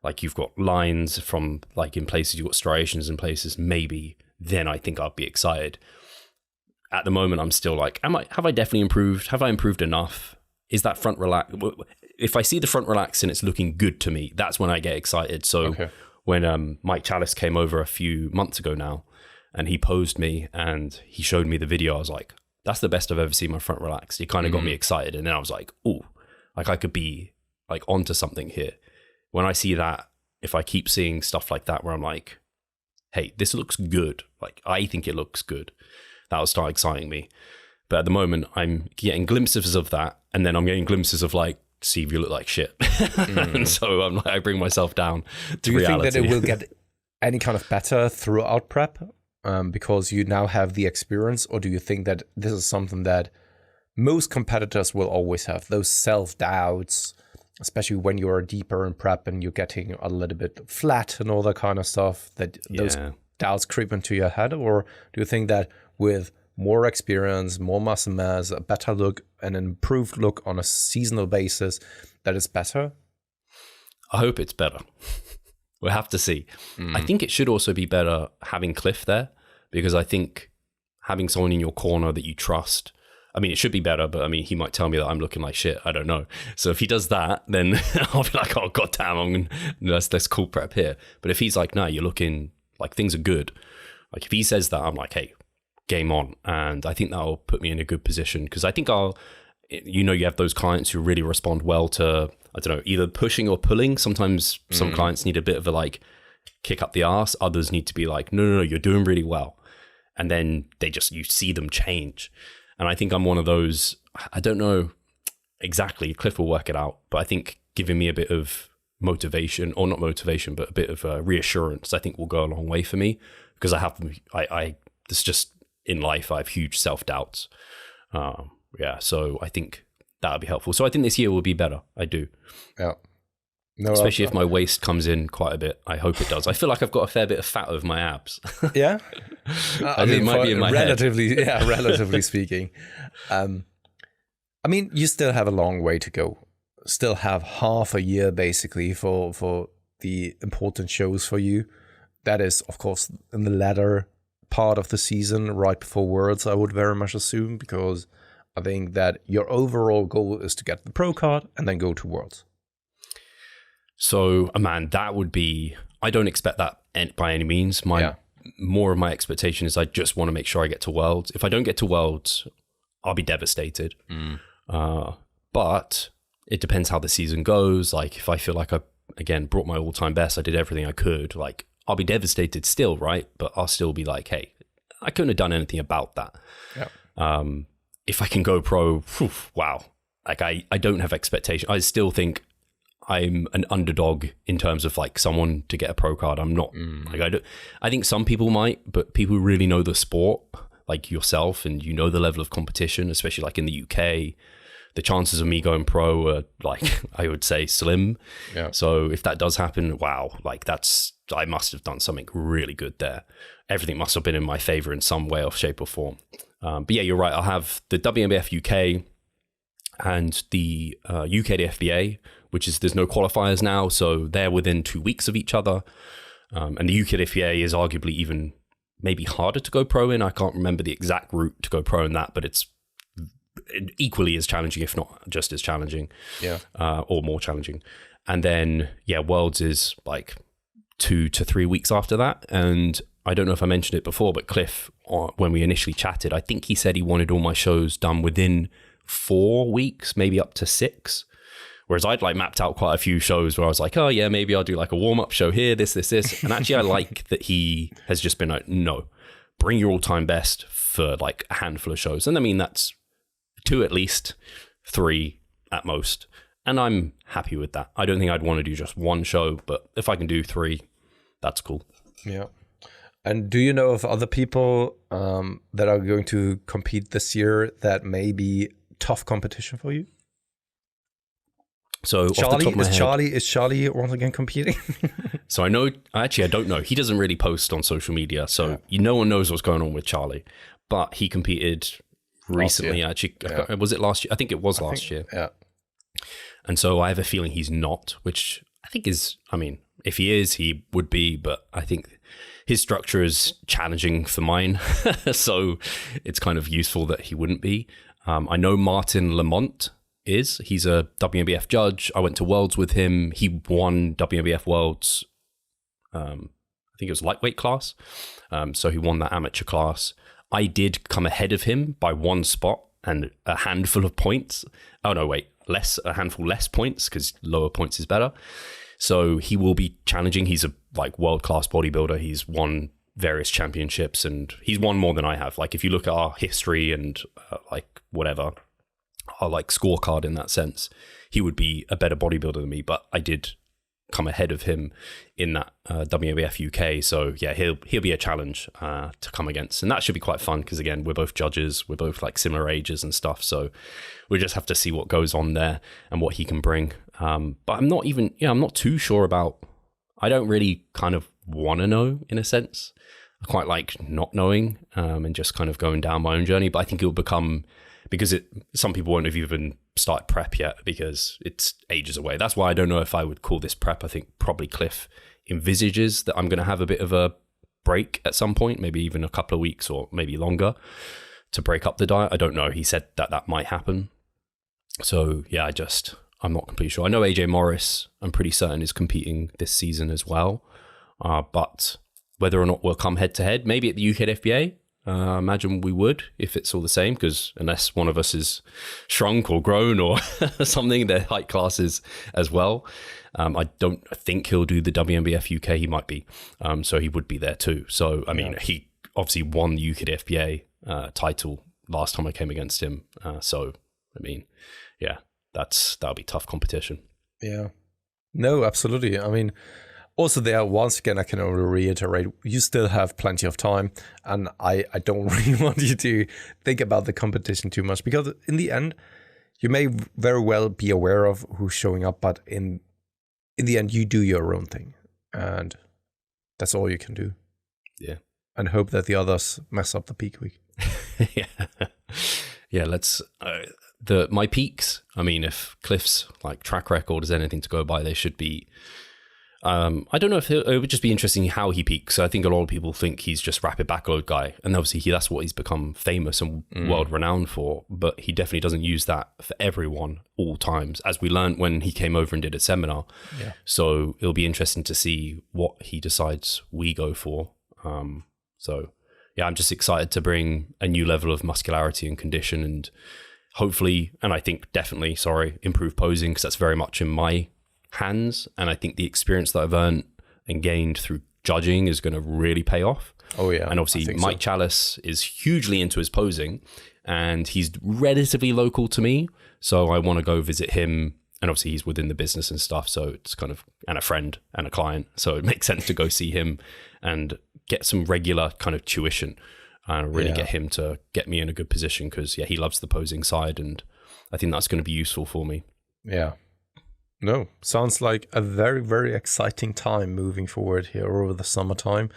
Like you've got lines from like in places, you've got striations in places, maybe then I think I'll be excited. At the moment, I'm still like, have I definitely improved? Have I improved enough? Is that front relax? If I see the front relax and it's looking good to me, that's when I get excited. So when Mike Chalice came over a few months ago now, and he posed me and he showed me the video, I was like, that's the best I've ever seen my front relaxed. He kind of got me excited. And then I was like, oh, like I could be like onto something here. When I see that, if I keep seeing stuff like that where I'm like, hey, this looks good. Like, I think it looks good. That'll start exciting me. But at the moment, I'm getting glimpses of that. And then I'm getting glimpses of like, Steve, you look like shit. And so I'm like, I bring myself down to reality. Do you think that it will get any kind of better throughout prep because you now have the experience? Or do you think that this is something that most competitors will always have, those self-doubts, especially when you're deeper in prep and you're getting a little bit flat and all that kind of stuff, that those doubts creep into your head? Or do you think that with more experience, more muscle mass, a better look, an improved look on a seasonal basis, that is better? I hope it's better. We'll have to see. I think it should also be better having Cliff there, because I think having someone in your corner that you trust. I mean, it should be better, but I mean, he might tell me that I'm looking like shit. I don't know. So if he does that, then I'll be like, oh, goddamn, let's cool prep here. But if he's like, no, you're looking like things are good. Like if he says that, I'm like, hey, game on. And I think that'll put me in a good position because I think you have those clients who really respond well to, I don't know, either pushing or pulling. Sometimes some clients need a bit of a like kick up the arse. Others need to be like, no, you're doing really well. And then you see them change. And I think I'm one of those, I don't know exactly, Cliff will work it out, but I think giving me a bit of motivation, or not motivation, but a bit of reassurance, I think will go a long way for me because it's just in life, I have huge self-doubts. So I think that would be helpful. So I think this year will be better. I do. Yeah. No, especially if my waist comes in quite a bit. I hope it does. I feel like I've got a fair bit of fat over my abs. Yeah. I mean, it might be in my relatively, head. Yeah, relatively speaking. I mean, you still have a long way to go. Still have half a year basically for the important shows for you. That is, of course, in the latter part of the season, right before Worlds, I would very much assume, because I think that your overall goal is to get the pro card and then go to Worlds. So, man, that would be, I don't expect that by any means. More of my expectation is I just want to make sure I get to Worlds. If I don't get to Worlds, I'll be devastated. But it depends how the season goes. Like if I feel like I, again, brought my all-time best, I did everything I could, like I'll be devastated still, right? But I'll still be like, hey, I couldn't have done anything about that. Yeah. If I can go pro, wow. Like I don't have expectation. I still think I'm an underdog in terms of like someone to get a pro card. I'm not I think some people might, but people who really know the sport, like yourself, and you know the level of competition, especially like in the UK, the chances of me going pro are like, I would say slim. Yeah. So if that does happen, wow, like I must have done something really good there. Everything must have been in my favor in some way or shape or form. But yeah, you're right. I'll have the WNBF UK and the UK to FBA, which is, there's no qualifiers now. So they're within 2 weeks of each other. And the UK to FBA is arguably even maybe harder to go pro in. I can't remember the exact route to go pro in that, but it's equally as challenging, if not just as challenging, or more challenging. And then, Worlds is like 2 to 3 weeks after that. And I don't know if I mentioned it before, but Cliff, when we initially chatted, I think he said he wanted all my shows done within 4 weeks, maybe up to 6. Whereas I'd like mapped out quite a few shows where I was like, oh yeah, maybe I'll do like a warm-up show here, this. And actually I like that he has just been like, no, bring your all-time best for like a handful of shows. And I mean, that's 2 at least, 3 at most. And I'm happy with that. I don't think I'd want to do just one show, but if I can do 3, that's cool. Yeah. And do you know of other people that are going to compete this year that may be tough competition for you? So is Charlie once again competing? So I don't know. He doesn't really post on social media, so no one knows what's going on with Charlie. But he competed recently, actually. Yeah. Was it last year? I think it was last year. Yeah. And so I have a feeling he's not, which I think is, I mean, if he is, he would be, but I think his structure is challenging for mine. So it's kind of useful that he wouldn't be. I know Martin Lamont he's a WNBF judge. I went to Worlds with him. He won WNBF Worlds. I think it was lightweight class. So he won that amateur class. I did come ahead of him by 1 spot and a handful of points. Oh no, wait, a handful less points because lower points is better. So he will be challenging. He's a like world-class bodybuilder. He's won various championships and he's won more than I have. Like if you look at our history and like whatever, our like scorecard in that sense, he would be a better bodybuilder than me, but I did come ahead of him in that WNBF UK. So yeah, he'll be a challenge to come against, and that should be quite fun because again, we're both judges, we're both like similar ages and stuff. So we just have to see what goes on there and what he can bring. But I'm not too sure about. I don't really kind of want to know in a sense. I quite like not knowing and just kind of going down my own journey. But I think it will become. Because some people won't have even started prep yet because it's ages away. That's why I don't know if I would call this prep. I think probably Cliff envisages that I'm going to have a bit of a break at some point, maybe even a couple of weeks or maybe longer to break up the diet. I don't know. He said that might happen. So yeah, I'm not completely sure. I know AJ Morris, I'm pretty certain, is competing this season as well. But whether or not we'll come head to head, maybe at the UKFBA, I imagine we would if it's all the same, because unless one of us is shrunk or grown or something, they're height classes as well. I don't think he'll do the WNBF UK. He might be. So he would be there too. So, I mean, he obviously won the UKFBA title last time I came against him. So, I mean, yeah, that'll be tough competition. Yeah. No, absolutely. I mean, also there, once again, I can only reiterate, you still have plenty of time, and I don't really want you to think about the competition too much, because in the end, you may very well be aware of who's showing up, but in the end, you do your own thing, and that's all you can do. Yeah. And hope that the others mess up the peak week. Yeah, let's... my peaks, I mean, if Cliff's like track record is anything to go by, they should be... I don't know if it would just be interesting how he peaks. I think a lot of people think he's just rapid backload guy, and obviously that's what he's become famous and world renowned for. But he definitely doesn't use that for everyone all times, as we learned when he came over and did a seminar. Yeah. So it'll be interesting to see what he decides we go for. So yeah, I'm just excited to bring a new level of muscularity and condition, and hopefully, and I think definitely, improve posing, because that's very much in my hands, and I think the experience that I've earned and gained through judging is going to really pay off. Oh yeah. And obviously Mike Chalice is hugely into his posing, and he's relatively local to me, so I want to go visit him, and obviously he's within the business and stuff, so it's kind of, and a friend and a client, so it makes sense to go see him and get some regular kind of tuition and really get him to get me in a good position, because he loves the posing side, and I think that's going to be useful for me. Yeah. No, sounds like a very, very exciting time moving forward here over the summertime.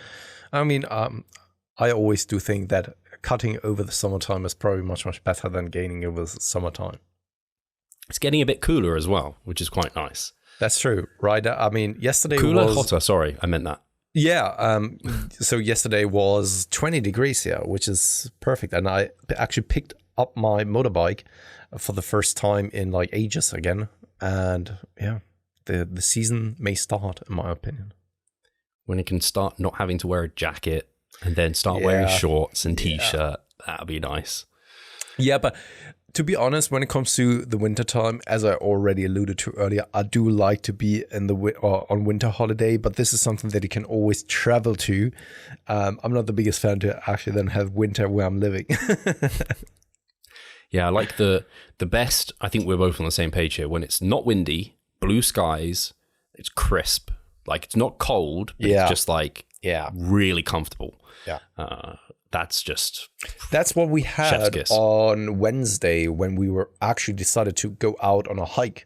I mean, I always do think that cutting over the summertime is probably much, much better than gaining over the summertime. It's getting a bit cooler as well, which is quite nice. That's true, right? I mean, yesterday cooler, was... hotter, sorry, I meant that. Yeah, so yesterday was 20 degrees here, which is perfect. And I actually picked up my motorbike for the first time in like ages again. And yeah, the season may start, in my opinion. When it can start not having to wear a jacket and then start wearing shorts and t-shirt, that'd be nice. Yeah, but to be honest, when it comes to the winter time, as I already alluded to earlier, I do like to be in on winter holiday, but this is something that you can always travel to. I'm not the biggest fan to actually then have winter where I'm living. Yeah, I like the best. I think we're both on the same page here. When it's not windy, blue skies, it's crisp. Like, it's not cold, but it's just like really comfortable. Yeah. That's what we had on Wednesday when we were actually decided to go out on a hike.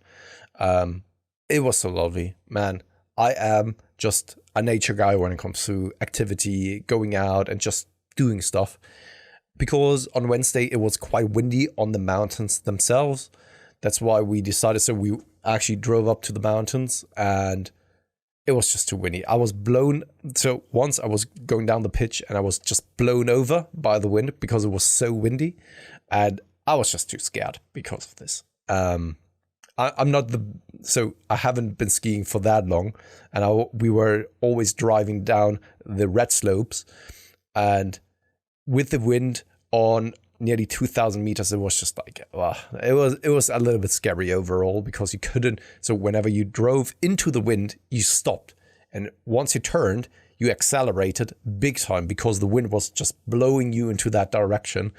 It was so lovely, man. I am just a nature guy when it comes to activity, going out and just doing stuff. Because on Wednesday, it was quite windy on the mountains themselves. That's why we decided. So we actually drove up to the mountains, and it was just too windy. I was blown. So once I was going down the pitch and I was just blown over by the wind because it was so windy. And I was just too scared because of this. I haven't been skiing for that long. And we were always driving down the red slopes. And with the wind on nearly 2,000 meters, it was just like, it was a little bit scary overall, because you couldn't. So whenever you drove into the wind, you stopped. And once you turned, you accelerated big time because the wind was just blowing you into that direction.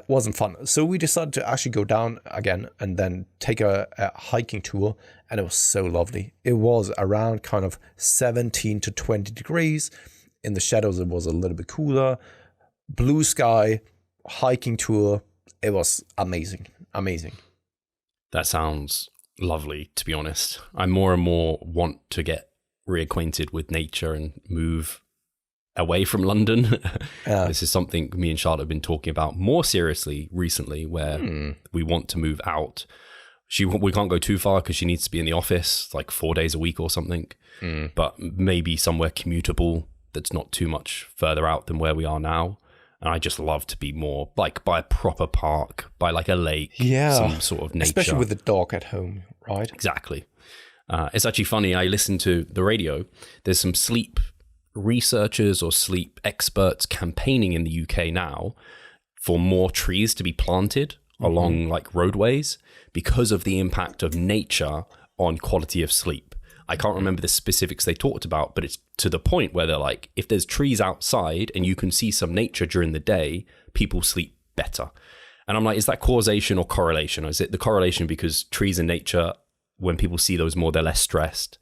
Wasn't fun. So we decided to actually go down again and then take a hiking tour. And it was so lovely. It was around kind of 17 to 20 degrees. In the shadows, it was a little bit cooler. Blue sky, hiking tour. It was amazing. That sounds lovely, to be honest. I more and more want to get reacquainted with nature and move away from London. This is something me and Charlotte have been talking about more seriously recently, where we want to move out. We can't go too far because she needs to be in the office like 4 days a week or something, but maybe somewhere commutable that's not too much further out than where we are now. And I just love to be more like by a proper park, by like a lake, some sort of nature. Especially with the dog at home, right? Exactly. It's actually funny. I listen to the radio. There's some sleep researchers or sleep experts campaigning in the UK now for more trees to be planted along like roadways because of the impact of nature on quality of sleep. I can't remember the specifics they talked about, but it's to the point where they're like, if there's trees outside and you can see some nature during the day, people sleep better. And I'm like, is that causation or correlation? Or is it the correlation because trees and nature, when people see those more, they're less stressed?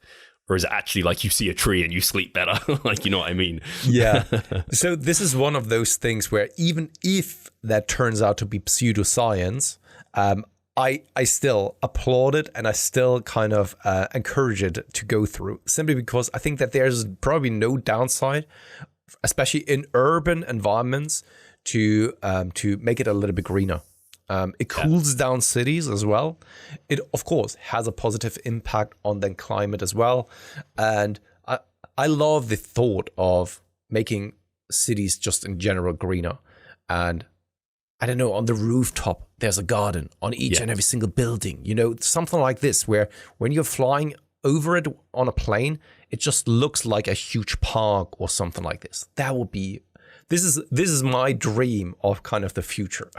Or is it actually like you see a tree and you sleep better? Like, you know what I mean? Yeah. So this is one of those things where even if that turns out to be pseudoscience, I still applaud it and I still kind of encourage it to go through, simply because I think that there's probably no downside, especially in urban environments, to make it a little bit greener. It cools down cities as well. It, of course, has a positive impact on the climate as well. And I love the thought of making cities just in general greener. And I don't know, on the rooftop, there's a garden on each and every single building, you know, something like this, where when you're flying over it on a plane, it just looks like a huge park or something like this. That would be, this is my dream of kind of the future.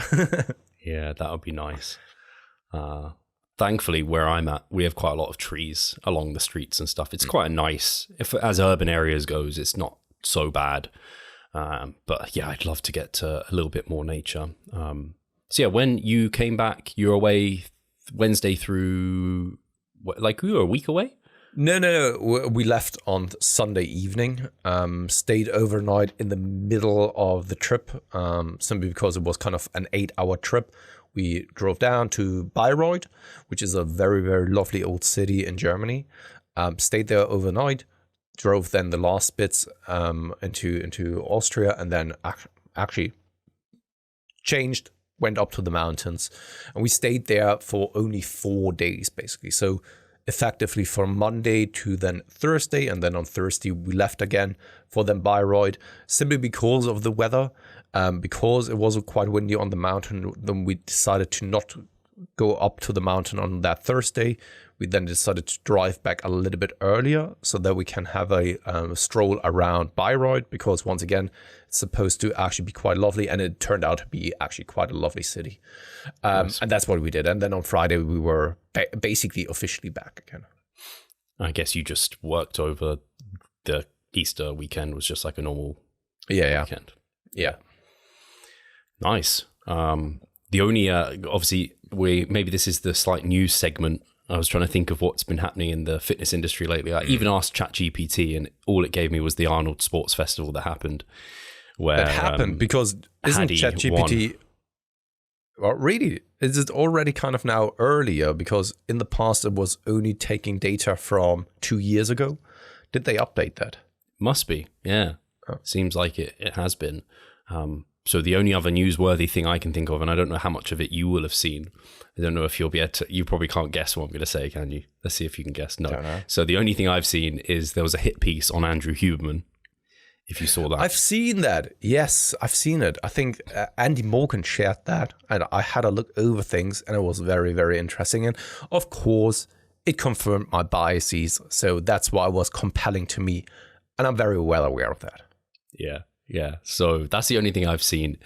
Yeah, that would be nice. Thankfully, where I'm at, we have quite a lot of trees along the streets and stuff. It's quite a nice, as urban areas goes, it's not so bad. But yeah, I'd love to get to a little bit more nature. So yeah, when you came back, you were away Wednesday through, like you were a week away? No. We left on Sunday evening, stayed overnight in the middle of the trip, simply because it was kind of an 8-hour trip. We drove down to Bayreuth, which is a very, very lovely old city in Germany, stayed there overnight, drove then the last bits into Austria, and then actually changed, went up to the mountains, and we stayed there for only 4 days, basically. So effectively from Monday to then Thursday, and then on Thursday we left again for then Bayreuth, simply because of the weather, because it was quite windy on the mountain. Then we decided to not go up to the mountain on that Thursday. We then decided to drive back a little bit earlier so that we can have a stroll around Bayreuth, because once again, it's supposed to actually be quite lovely, and it turned out to be actually quite a lovely city. Nice. And that's what we did. And then on Friday, we were basically officially back again. I guess you just worked over the Easter weekend, was just like a normal weekend. Yeah. Nice. The only, obviously, maybe this is the slight news segment. I was trying to think of what's been happening in the fitness industry lately. I even asked ChatGPT, and all it gave me was the Arnold Sports Festival that happened. Because isn't ChatGPT... Well, really, is it already kind of now earlier? Because in the past, it was only taking data from 2 years ago. Did they update that? Must be, yeah. Oh. Seems like it has been. So the only other newsworthy thing I can think of, and I don't know how much of it you will have seen. I don't know if you'll be able to, you probably can't guess what I'm going to say, can you? Let's see if you can guess. No. Don't know. So the only thing I've seen is there was a hit piece on Andrew Huberman, if you saw that. I've seen that. Yes, I've seen it. I think Andy Morgan shared that, and I had a look over things, and it was very, very interesting. And of course, it confirmed my biases. So that's why it was compelling to me. And I'm very well aware of that. Yeah. So that's the only thing I've seen.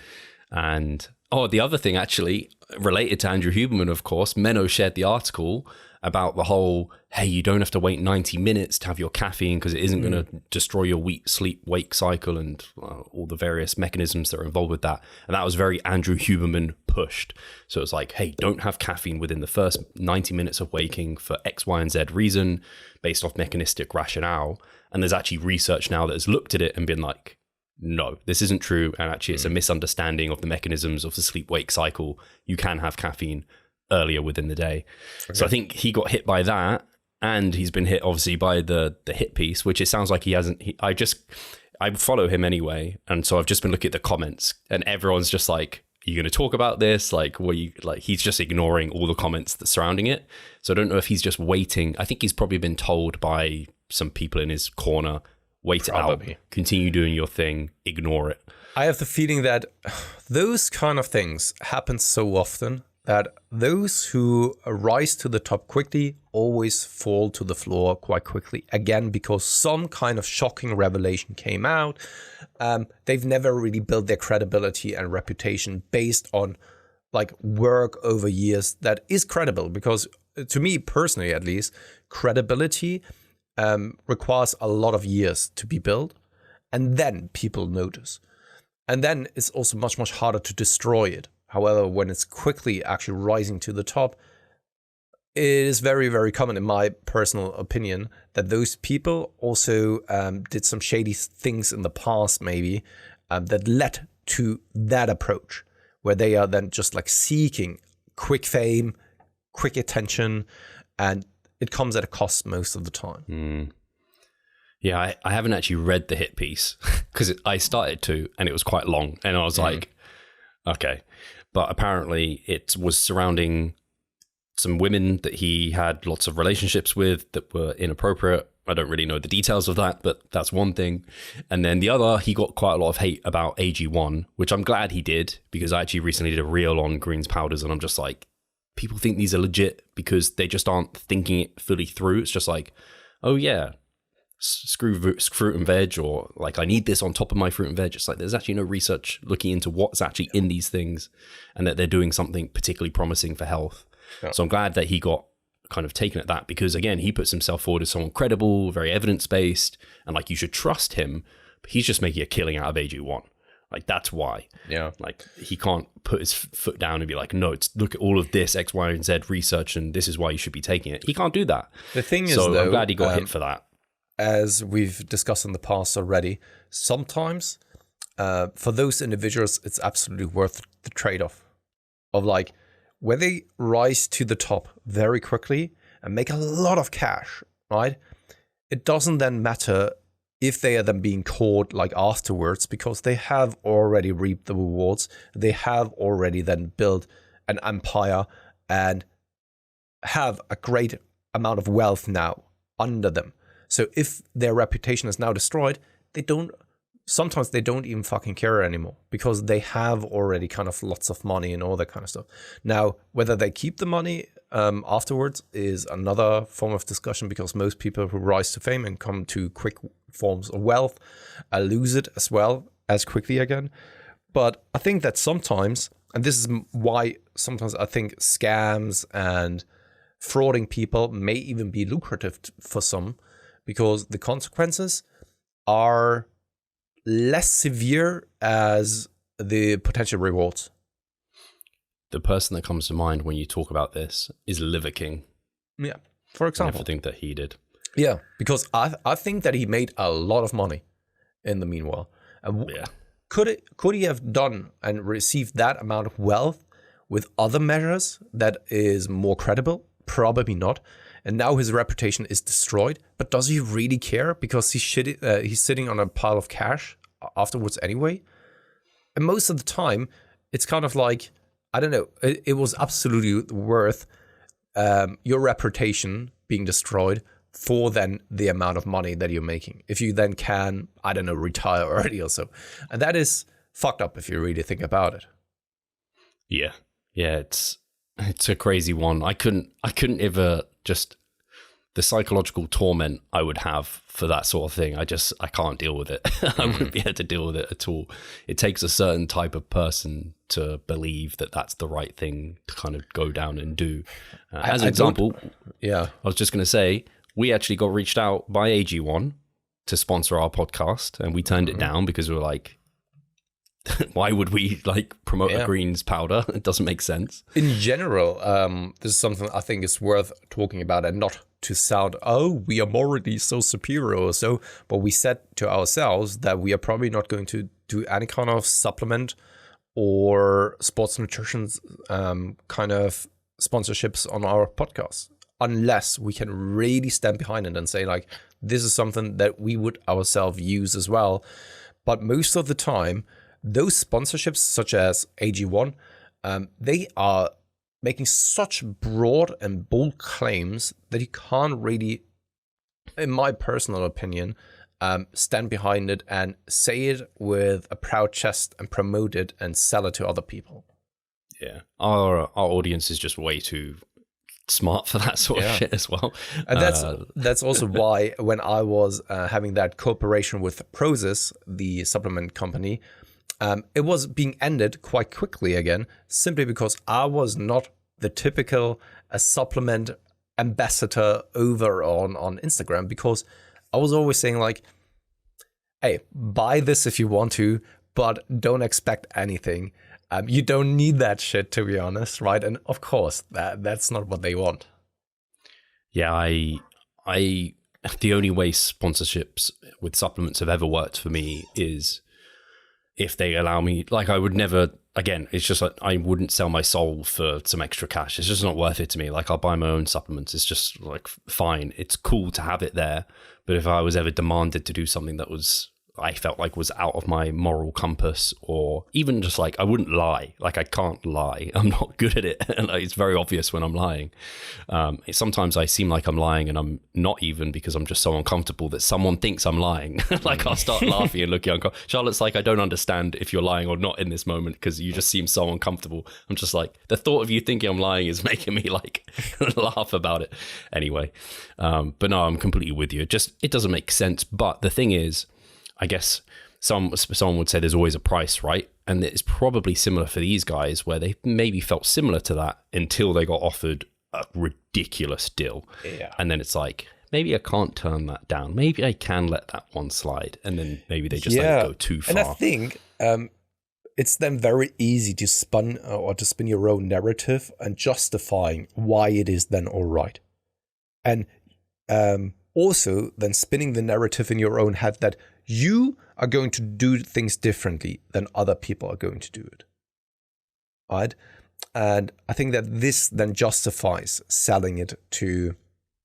And the other thing actually related to Andrew Huberman, of course, Menno shared the article about the whole, hey, you don't have to wait 90 minutes to have your caffeine because it isn't going to destroy your sleep-wake cycle and all the various mechanisms that are involved with that. And that was very Andrew Huberman pushed. So it's like, hey, don't have caffeine within the first 90 minutes of waking for X, Y, and Z reason based off mechanistic rationale. And there's actually research now that has looked at it and been like, no, this isn't true. And actually, it's a misunderstanding of the mechanisms of the sleep-wake cycle. You can have caffeine earlier within the day. Okay. So I think he got hit by that, and he's been hit obviously by the hit piece, which it sounds like he hasn't. I follow him anyway, and so I've just been looking at the comments, and everyone's just like, "Are you going to talk about this? Like, he's just ignoring all the comments that's surrounding it. So I don't know if he's just waiting. I think he's probably been told by some people in his corner, wait it out, continue doing your thing, ignore it. I have the feeling that those kind of things happen so often that those who rise to the top quickly always fall to the floor quite quickly. Again, because some kind of shocking revelation came out. They've never really built their credibility and reputation based on like work over years that is credible. Because to me personally, at least, credibility requires a lot of years to be built. And then people notice. And then it's also much, much harder to destroy it. However, when it's quickly actually rising to the top, it is very, very common, in my personal opinion, that those people also did some shady things in the past, maybe, that led to that approach, where they are then just like seeking quick fame, quick attention, and it comes at a cost most of the time. Yeah, I haven't actually read the hit piece because I started to, and it was quite long, and I was like, okay. But apparently it was surrounding some women that he had lots of relationships with that were inappropriate. I don't really know the details of that, but that's one thing. And then the other, he got quite a lot of hate about AG1, which I'm glad he did, because I actually recently did a reel on greens powders, and I'm just like, people think these are legit because they just aren't thinking it fully through. It's just like, oh yeah, screw fruit and veg, or like I need this on top of my fruit and veg. It's like there's actually no research looking into what's actually in these things and that they're doing something particularly promising for health. So I'm glad that he got kind of taken at that, because again, he puts himself forward as someone credible, very evidence-based, and like you should trust him, but he's just making a killing out of AG1. Like that's why. Yeah. Like he can't put his foot down and be like, no, look at all of this X, Y, and Z research and this is why you should be taking it. He can't do that. The thing is, so though, I'm glad he got hit for that. As we've discussed in the past already, sometimes for those individuals, it's absolutely worth the trade-off of like, when they rise to the top very quickly and make a lot of cash, right? It doesn't then matter if they are then being caught like afterwards, because they have already reaped the rewards. They have already then built an empire and have a great amount of wealth now under them. So if their reputation is now destroyed, sometimes they don't even fucking care anymore, because they have already kind of lots of money and all that kind of stuff. Now, whether they keep the money afterwards is another form of discussion, because most people who rise to fame and come to quick forms of wealth lose it as well as quickly again. But I think that sometimes, and this is why sometimes I think scams and frauding people may even be lucrative for some, because the consequences are less severe as the potential rewards. The person that comes to mind when you talk about this is Liver King. Yeah, for example. Everything that he did. Yeah, because I think that he made a lot of money in the meanwhile. Yeah. Could he have done and received that amount of wealth with other measures that is more credible? Probably not. And now his reputation is destroyed. But does he really care? Because he's sitting on a pile of cash afterwards anyway. And most of the time, it's kind of like, I don't know, it was absolutely worth your reputation being destroyed for then the amount of money that you're making. If you then can, I don't know, retire early or so. And that is fucked up if you really think about it. Yeah. Yeah, it's a crazy one. I couldn't ever just, the psychological torment I would have for that sort of thing, I can't deal with it. I wouldn't be able to deal with it at all. It takes a certain type of person to believe that that's the right thing to kind of go down and do. As an example, I was just going to say, we actually got reached out by AG1 to sponsor our podcast, and we turned it down because we were like, why would we like promote a greens powder? It doesn't make sense. In general, this is something I think is worth talking about, and not to sound, oh, we are morally so superior or so, but we said to ourselves that we are probably not going to do any kind of supplement or sports nutrition kind of sponsorships on our podcast, unless we can really stand behind it and say like, this is something that we would ourselves use as well. But most of the time, those sponsorships, such as AG1, they are making such broad and bold claims that you can't really, in my personal opinion, stand behind it and say it with a proud chest and promote it and sell it to other people. Yeah, our audience is just way too smart for that sort of shit as well. And that's also why when I was having that cooperation with Prozis, the supplement company, it was being ended quite quickly again, simply because I was not the typical supplement ambassador over on Instagram, because I was always saying like, hey, buy this if you want to, but don't expect anything. You don't need that shit, to be honest, right? And of course, that's not what they want. Yeah, I the only way sponsorships with supplements have ever worked for me is if they allow me. Like, I would never. Again, it's just like I wouldn't sell my soul for some extra cash. It's just not worth it to me. Like, I'll buy my own supplements. It's just like fine. It's cool to have it there, but if I was ever demanded to do something that I felt like was out of my moral compass, or even just like, I wouldn't lie. Like, I can't lie. I'm not good at it. And it's very obvious when I'm lying. Sometimes I seem like I'm lying and I'm not, even because I'm just so uncomfortable that someone thinks I'm lying. Like, I'll start laughing and looking uncomfortable. Charlotte's like, I don't understand if you're lying or not in this moment because you just seem so uncomfortable. I'm just like, the thought of you thinking I'm lying is making me like laugh about it. Anyway, but no, I'm completely with you. It doesn't make sense. But the thing is, I guess someone would say there's always a price, right? And it's probably similar for these guys, where they maybe felt similar to that until they got offered a ridiculous deal. Yeah. And then it's like, maybe I can't turn that down. Maybe I can let that one slide. And then maybe they just let it go too far. And I think it's then very easy to spin your own narrative and justifying why it is then all right. And also then spinning the narrative in your own head that you are going to do things differently than other people are going to do it. Right? And I think that this then justifies selling it to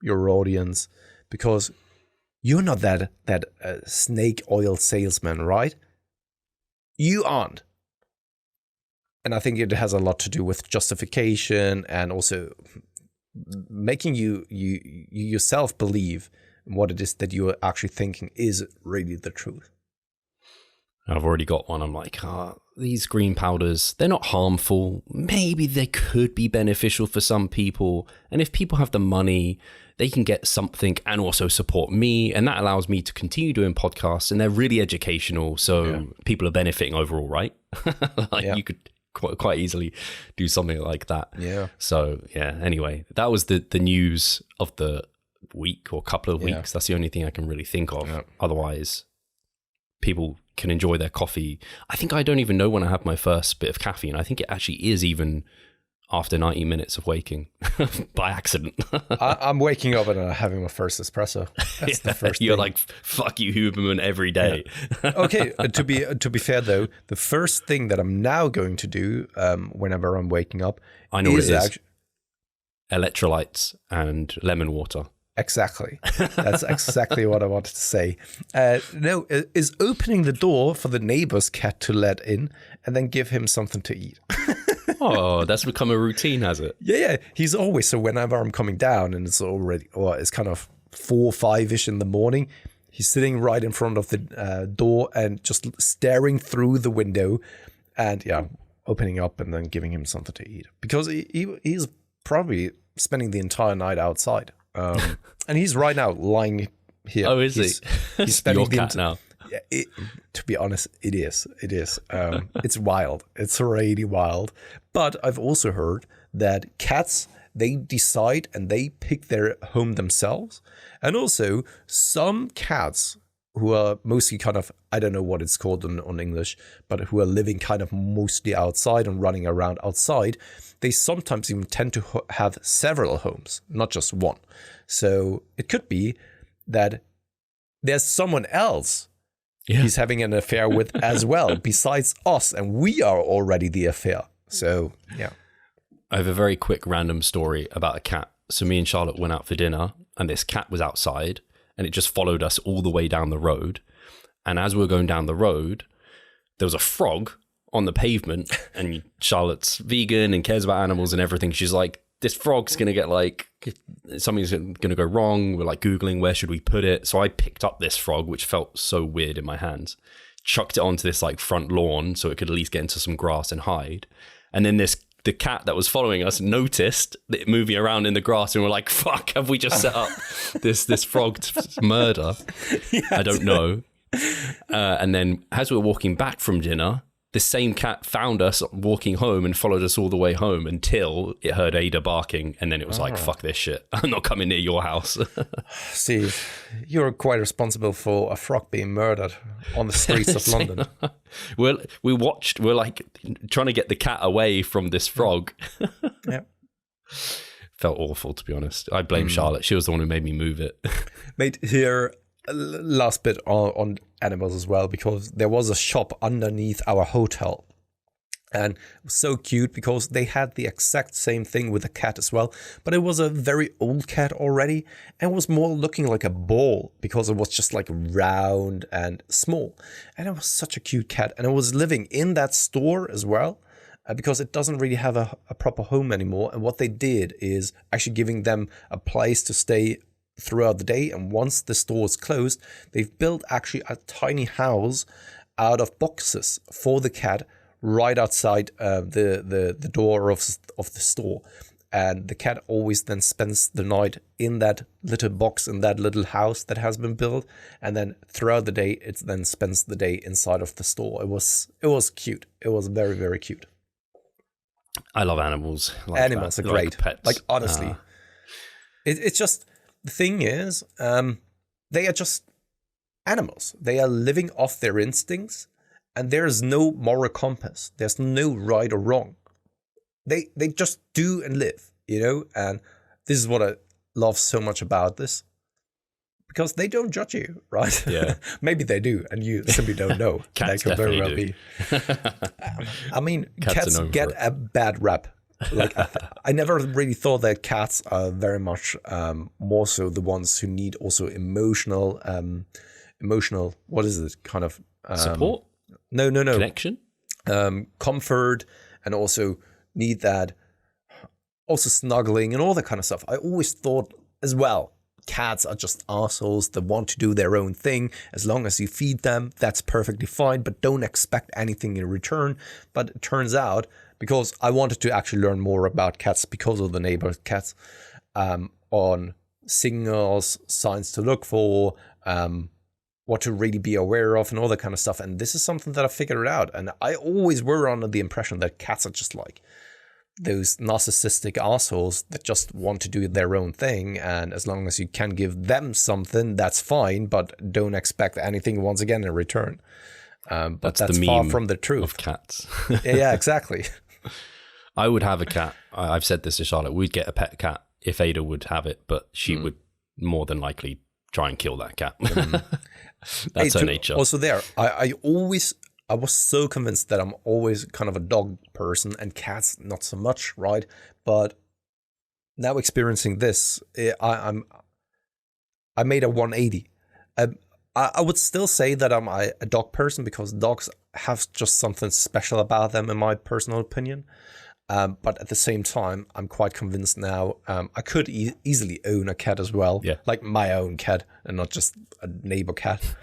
your audience, because you're not that snake oil salesman, right? You aren't. And I think it has a lot to do with justification and also making you yourself believe what it is that you are actually thinking is really the truth. I've already got one. I'm like, these green powders, they're not harmful. Maybe they could be beneficial for some people. And if people have the money, they can get something and also support me. And that allows me to continue doing podcasts, and they're really educational. So people are benefiting overall, right? You could quite easily do something like that. Yeah. So yeah, anyway, that was the news of the week or couple of weeks. That's the only thing I can really think of. Otherwise, people can enjoy their coffee. I think I don't even know when I have my first bit of caffeine. I think it actually is even after 90 minutes of waking by accident. I'm waking up and having my first espresso. That's the first You're thing. like, fuck you, Huberman, every day. Okay, to be fair though, the first thing that I'm now going to do whenever I'm waking up, I know what it is. Electrolytes and lemon water. Exactly. That's exactly what I wanted to say. No, is opening the door for the neighbor's cat to let in and then give him something to eat. Oh, that's become a routine, has it? Yeah. He's always, so whenever I'm coming down and it's already, or it's kind of 4 or 5-ish in the morning, he's sitting right in front of the door and just staring through the window and opening up and then giving him something to eat. Because he's probably spending the entire night outside. And he's right now lying here. Oh, is he? He's spending your cat now. Yeah, to be honest, it is. It's wild. It's really wild. But I've also heard that cats, they decide and they pick their home themselves. And also some cats who are mostly kind of, I don't know what it's called on English, but who are living kind of mostly outside and running around outside, they sometimes even tend to have several homes, not just one. So it could be that there's someone else he's having an affair with as well, besides us, and we are already the affair. So, yeah. I have a very quick random story about a cat. So me and Charlotte went out for dinner, and this cat was outside, and it just followed us all the way down the road. And as we were going down the road, there was a frog on the pavement, and Charlotte's vegan and cares about animals and everything. She's like, this frog's going to get like something's going to go wrong. We're like Googling, where should we put it? So I picked up this frog, which felt so weird in my hands, chucked it onto this like front lawn so it could at least get into some grass and hide. And then the cat that was following us noticed it moving around in the grass, and we're like, fuck, have we just set up this frog murder? Yes. I don't know. And then as we were walking back from dinner, the same cat found us walking home and followed us all the way home until it heard Ada barking. And then it was like, fuck this shit. I'm not coming near your house. Steve, you're quite responsible for a frog being murdered on the streets of London. We're like trying to get the cat away from this frog. Yeah. Felt awful, to be honest. I blame Charlotte. She was the one who made me move it. Mate, here, last bit on animals as well, because there was a shop underneath our hotel, and it was so cute because they had the exact same thing with a cat as well, but it was a very old cat already, and was more looking like a ball because it was just like round and small, and it was such a cute cat, and it was living in that store as well. Because it doesn't really have a proper home anymore, and what they did is actually giving them a place to stay throughout the day, and once the store is closed, they've built actually a tiny house out of boxes for the cat right outside the door of the store, and the cat always then spends the night in that little box, in that little house that has been built, and then throughout the day it then spends the day inside of the store. It was cute. It was very, very cute. I love animals. Animals are great. Like pets. Like, honestly, it's just, the thing is, they are just animals. They are living off their instincts, and there is no moral compass. There's no right or wrong. They just do and live, you know? And this is what I love so much about this. Because they don't judge you, right? Yeah. Maybe they do, and you simply don't know. Cats that could very well do. be. I mean, cats get a bad rap. Like, I never really thought that cats are very much more so the ones who need also emotional, what is it, kind of... support? No. Connection? Comfort, and also need that, also snuggling and all that kind of stuff. I always thought as well, cats are just assholes that want to do their own thing. As long as you feed them, that's perfectly fine, but don't expect anything in return. But it turns out, because I wanted to actually learn more about cats because of the neighbor cats, on signals, signs to look for, what to really be aware of and all that kind of stuff. And this is something that I figured out. And I always were under the impression that cats are just like those narcissistic assholes that just want to do their own thing, and as long as you can give them something, that's fine, but don't expect anything once again in return. But that's far from the truth of cats. Yeah, exactly. I would have a cat. I've said this to Charlotte. We'd get a pet cat if Ada would have it, but she would more than likely try and kill that cat. That's her nature. Also, I was so convinced that I'm always kind of a dog person, and cats not so much, right? But now experiencing this, I made a 180. I would still say that I'm a dog person because dogs have just something special about them, in my personal opinion. But at the same time, I'm quite convinced now I could easily own a cat as well, like my own cat, and not just a neighbor cat.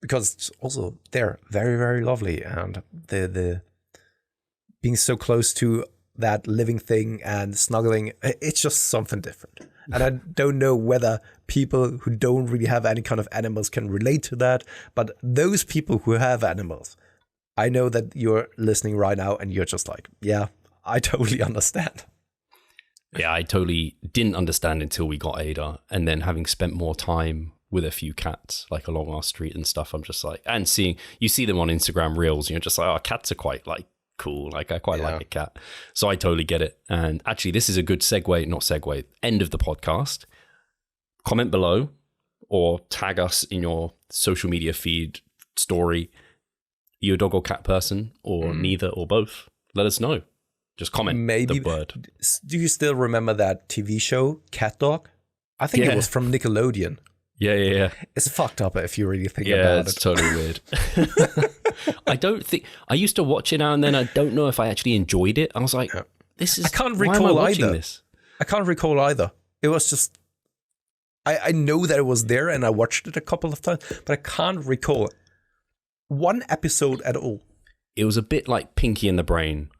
Because also they're very, very lovely, and the being so close to that living thing and snuggling, it's just something different. And I don't know whether people who don't really have any kind of animals can relate to that, but those people who have animals, I know that you're listening right now and you're just like, yeah, I totally understand. Yeah, I totally didn't understand until we got Ada, and then having spent more time with a few cats like along our street and stuff, I'm just like, and you see them on Instagram reels, you're just like, oh, cats are quite like cool, like I quite like a cat. So I totally get it. And actually this is a good end of the podcast. Comment below or tag us in your social media feed story. Are you a dog or cat person, or neither or both? Let us know. Just comment the word. Do you still remember that TV show Cat Dog? I think it was from Nickelodeon. Yeah. It's fucked up if you really think about it. Yeah, it's totally weird. I used to watch it now and then. I don't know if I actually enjoyed it. I was like, this is, I can't why am I recall watching either. this? I can't recall either. It was just, I know that it was there and I watched it a couple of times, but I can't recall one episode at all. It was a bit like Pinky and the Brain,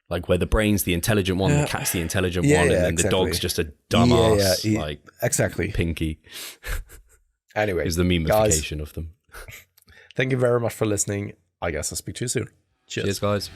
like where the brain's the intelligent one, the cat's the intelligent one, and then the dog's just a dumbass, like exactly Pinky. Anyway, is the memification of them. Thank you very much for listening. I guess I'll speak to you soon. Cheers guys.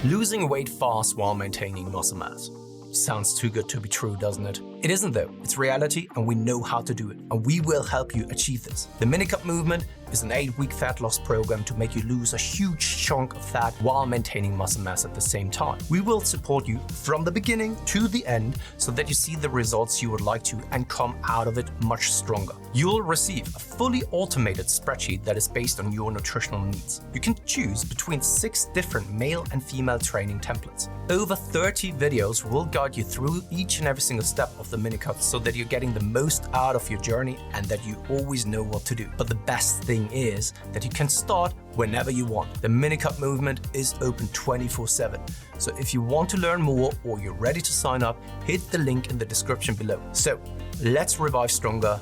Losing weight fast while maintaining muscle mass. Sounds too good to be true, doesn't it? It isn't though. It's reality and we know how to do it. And we will help you achieve this. The Minicut Movement is an 8-week fat loss program to make you lose a huge chunk of fat while maintaining muscle mass at the same time. We will support you from the beginning to the end so that you see the results you would like to and come out of it much stronger. You'll receive a fully automated spreadsheet that is based on your nutritional needs. You can choose between 6 different male and female training templates. Over 30 videos will guide you through each and every single step of the Minicut so that you're getting the most out of your journey and that you always know what to do. But the best thing is that you can start whenever you want. The Minicut Movement is open 24/7. So if you want to learn more or you're ready to sign up, hit the link in the description below. So let's revive stronger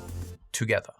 together.